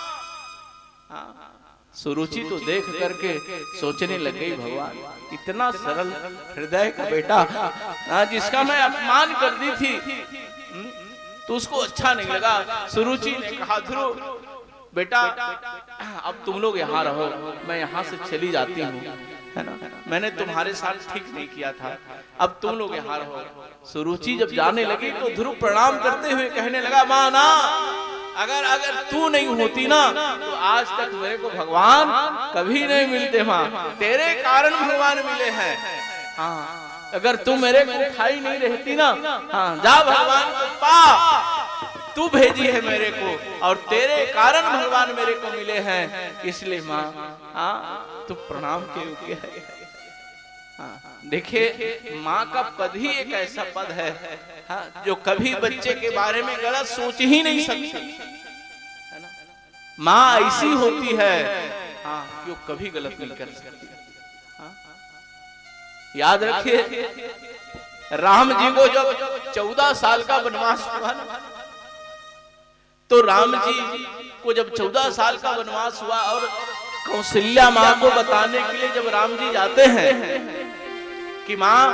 S1: सुरुचि तो देख करके सोचने लग गई भगवान इतना सरल हृदय का बेटा जिसका मैं अपमान कर दी थी, तो उसको अच्छा नहीं लगा। सुरुचि ने कहा ध्रुव बेटा अब तुम लोग यहाँ रहो, मैं यहाँ से चली जाती हूँ, है ना, मैंने तुम्हारे साथ ठीक नहीं किया था, अब तुम लोग यहाँ रहो। सुरुचि जब जाने लगी तो ध्रुव प्रणाम करते हुए कहने लगा माँ ना अगर अगर तू नहीं होती ना तो आज तक मेरे को भगवान कभी नहीं मिलते माँ, तेरे कारण भगवान मिले हैं। हाँ, अगर तू मेरे को उठाई नहीं रहती ना, हाँ जा भगवान को पा, तू भेजी है मेरे को और तेरे कारण भगवान मेरे को मिले हैं, इसलिए माँ हाँ तू प्रणाम के योग्य है। देखिए माँ का पद ही एक ऐसा पद है हाँ, जो कभी बच्चे के बारे में गलत सोच ही नहीं सकती। माँ ऐसी होती है हाँ, जो कभी गलत नहीं कर सकती। हाँ? याद रखिए राम जी को जब 14 साल का वनवास हुआ ना, तो राम जी को जब 14 साल का वनवास हुआ और कौशल्या माँ को बताने के लिए जब राम जी जाते हैं कि माँ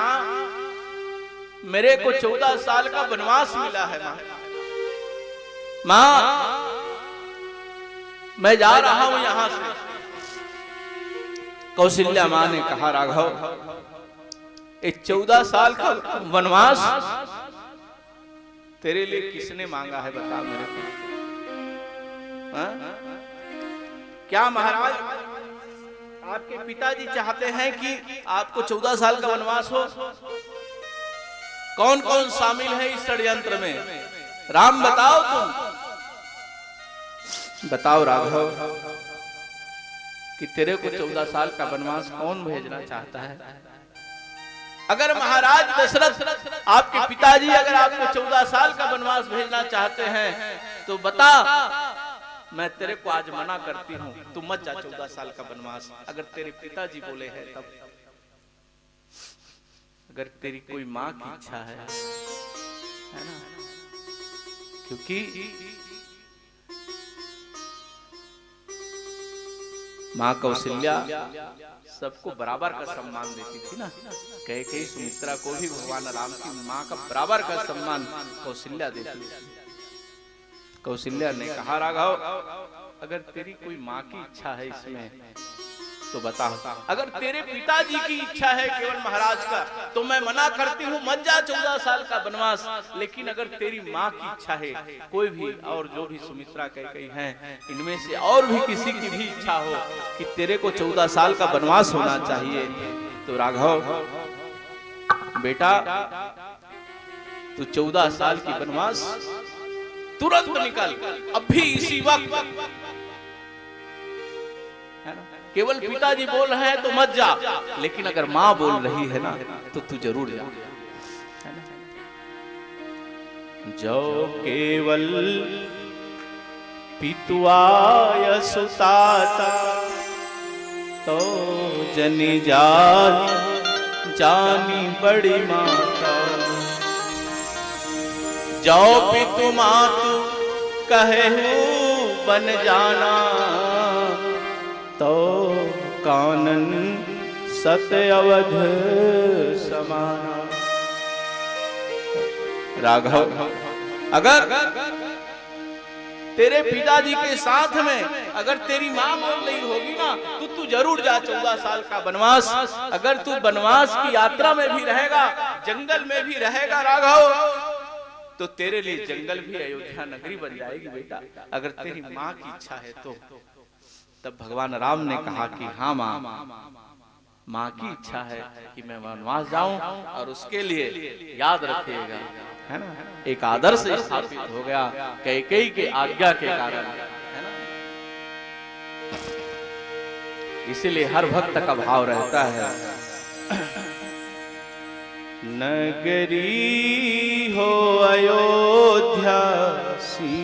S1: मेरे को 14 साल का वनवास मिला है, माँ मैं जा रहा हूं यहां से। कौशल्या माँ ने कहा राघव ये 14 साल का वनवास तेरे लिए किसने मांगा है, बता मेरे को। क्या महाराज आपके पिताजी चाहते हैं कि आपको 14 साल का वनवास हो? कौन कौन शामिल है इस षड्यंत्र में? राम बताओ, तुम बताओ राघव कि तेरे को 14 साल का वनवास कौन भेजना चाहता है? अगर महाराज दशरथ आपके पिताजी अगर आपको 14 साल का वनवास भेजना चाहते हैं तो बता, मैं तेरे को आज मना करती हूँ, तू मत जा 14 साल का वनवास। अगर तेरे पिताजी बोले हैं तब, अगर तेरी कोई माँ की इच्छा है ना, क्योंकि माँ कौशल्या सबको बराबर का सम्मान देती थी ना। कैकेयी सुमित्रा को भी भगवान राम की माँ का बराबर का सम्मान कौशल्या देती थी। कौशल्या ने कहा राघव अगर तेरी कोई माँ की इच्छा है इसमें तो बता, अगर तेरे पिताजी की इच्छा है केवल महाराज का तो मैं मना करती हूँ, मत जा 14 साल का वनवास। लेकिन अगर तेरी माँ की इच्छा है, कोई भी और जो भी सुमित्रा कैकेयी हैं इनमें से और भी किसी की भी इच्छा हो कि तेरे को 14 साल का वनवास होना चाहिए, तो राघव बेटा तू 14 साल की वनवास तुरंत निकल, अभी इसी वक्त, है ना? केवल पिताजी बोल रहे हैं तो मत जा, लेकिन अगर माँ बोल रही है ना तो तू जरूर जा। जो केवल पितुआय सुताता तो जनी जानी बड़ी माता। जो पितु मातु कहे बन जाना तो कानन सत्य अवध समाना। राघव अगर तेरे पिताजी के साथ में अगर तेरी माँ बोल रही होगी ना तो तू जरूर जा 14 साल का वनवास। अगर तू वनवास की यात्रा में भी रहेगा, जंगल में भी रहेगा राघव, तो तेरे लिए जंगल भी अयोध्या नगरी बन जाएगी बेटा, अगर तेरी माँ की इच्छा है तो। तब भगवान राम ने कहा कि हाँ माँ की इच्छा है कि मैं वनवास जाऊं, और उसके लिए याद रखिएगा है ना, एक आदर्श स्थापित हो गया कैकेयी के आज्ञा के कारण, है ना। इसीलिए हर भक्त का भाव रहता है, नगरी हो अयोध्या सी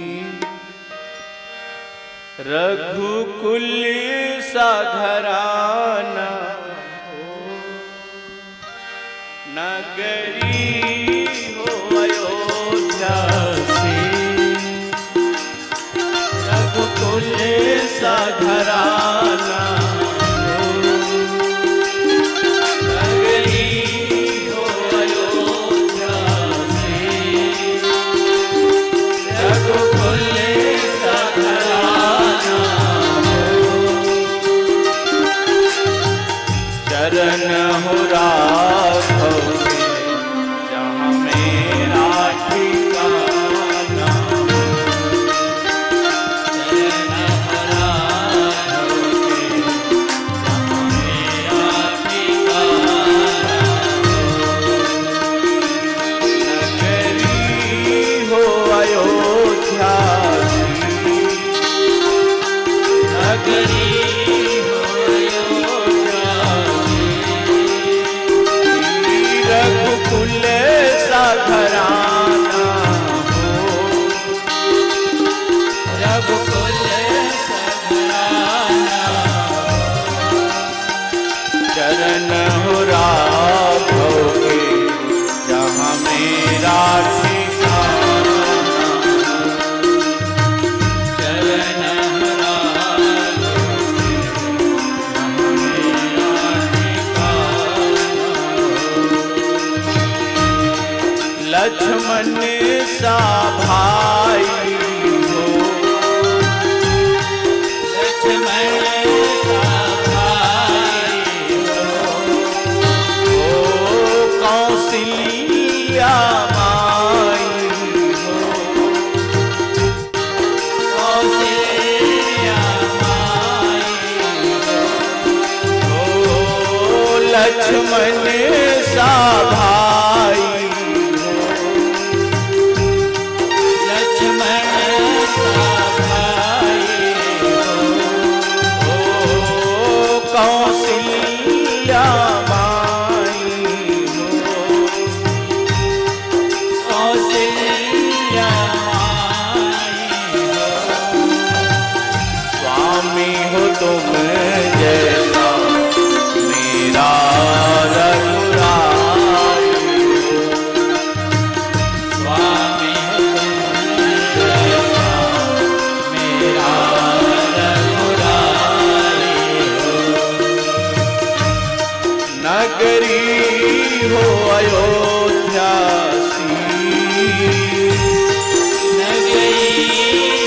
S1: रघुकुल सा घराना हो। नगरी हो अयोध्या सी रघुकुल सा घराना हो। नगरी हो अयोध्या सी रघुकुल सा घराना। चरण हो राघव जहाँ मेरा ठिकाना, लक्ष्मण सा भाई हो, लक्ष्मण सा भाई हो, कौशल्या माई हो, कौशल्या माई हो, लक्ष्मण सा भाई कौशल्या माई हो, कौशल्या माई हो, स्वामी हो तुम जैसा मेरा रघुराई हो, स्वामी हो तुम जैसा मेरा नगरी हो अयोध्या सी, नगरी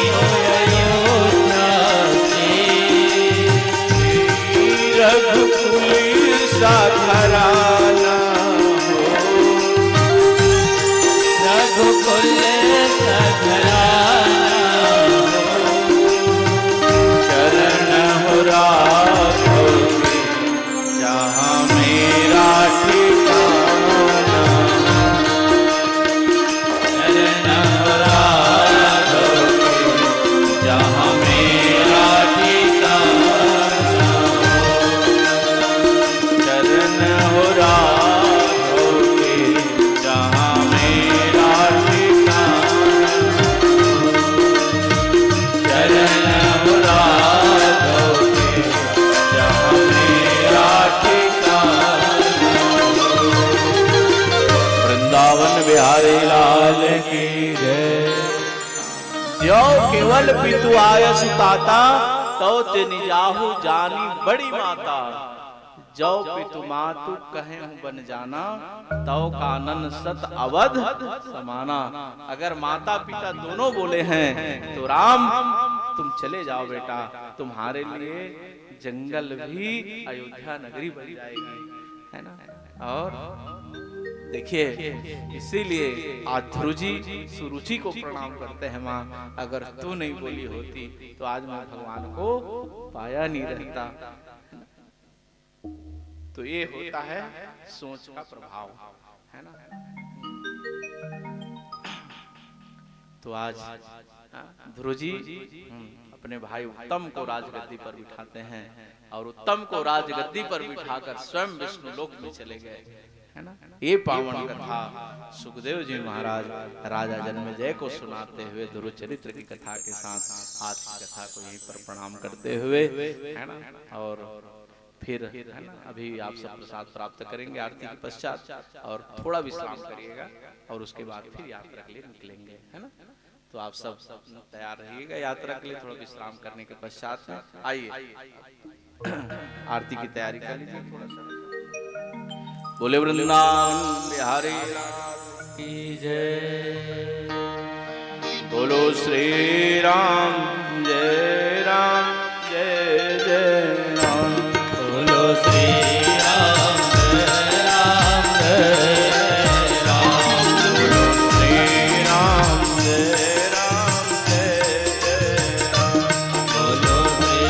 S1: हो अयोध्या सी, रघुकुल सा घराना हो, रघुकुल सा घराना हो, चरण हो राघव जहाँ मेरा ठिकाना, चरण राघव जहाँ मेरा ठिकाना, चरण राघव जहाँ मेरा ठिकाना, चरण राघव जहाँ मेरा वृंदावन बिहारी लाल की जय। जो केवल पितु आयस ताता, तो ते निजाहु जानी बड़ी माता, जो पितु मातु कहे हूँ बन जाना, तो कानन सत अवध समाना। अगर माता पिता दोनों बोले हैं तो राम तुम चले जाओ बेटा, तुम्हारे लिए जंगल भी अयोध्या नगरी बन जाएगी, है ना। और देखिए इसीलिए आज ध्रुव जी सुरुचि को प्रणाम करते हैं, माँ अगर तू नहीं बोली होती तो आज मैं भगवान को पाया नहीं रहता। तो ये होता है सोच का प्रभाव, है ना। तो आज ध्रुव जी अपने भाई उत्तम को राजगद्दी पर बिठाते हैं और उत्तम को राजगद्दी पर बिठाकर स्वयं विष्णु लोक में चले गए, है ना। ये पावन कथा सुखदेव जी महाराज राजा जन्मेजय को सुनाते हुए ध्रुव चरित्र की कथा के साथ आज की कथा को यहीं पर प्रणाम करते हुए, है ना। और फिर है ना अभी आप सब प्रसाद प्राप्त करेंगे आरती के पश्चात, और थोड़ा विश्राम करिएगा और उसके बाद फिर यात्रा के लिए निकलेंगे, है ना। तो आप सब तैयार रहिएगा यात्रा के लिए। थोड़ा विश्राम करने के पश्चात में आइए आरती की तैयारी कर लीजिए थोड़ा सा। बोले वृंदावन बिहारी की जय। बोलो श्री राम जय राम जय जय राम। बोलो श्री राम जय राम जय राम। बोलो श्री राम जय राम जय जय राम। बोलो श्री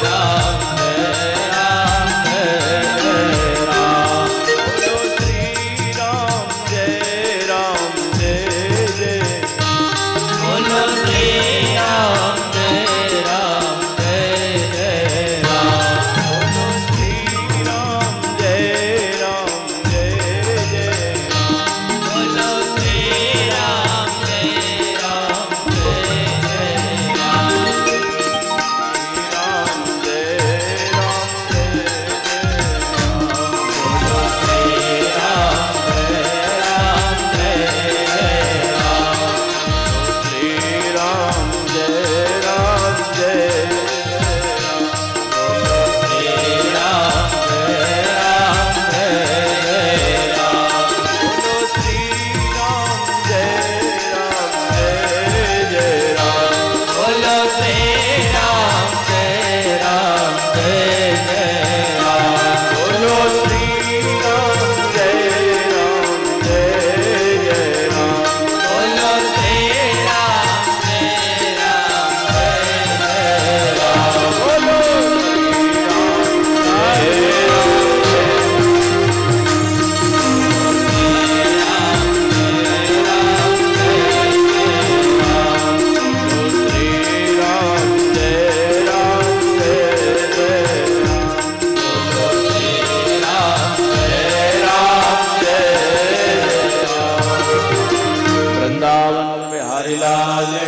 S1: राम जय राम जय राम। बोलो श्री राम जय राम जय जय। बोलो श्री राम जय राम।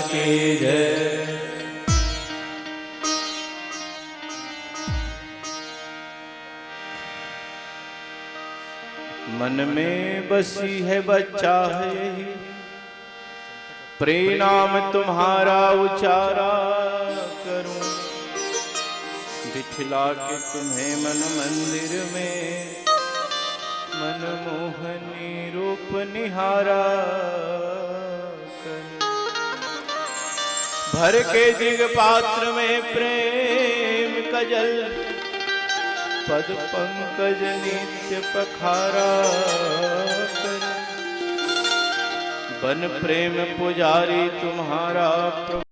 S1: की जय। मन में बसी है बच्चा है यही, प्रेनाम तुम्हारा उचारा करूं, दिखला के तुम्हें मन मंदिर में मनमोहनी रूप निहारा करूं। भर के दिग पात्र में प्रेम कजल, पद पंकज नित्य पखारा करूं। बन प्रेम पुजारी तुम्हारा प्रभु,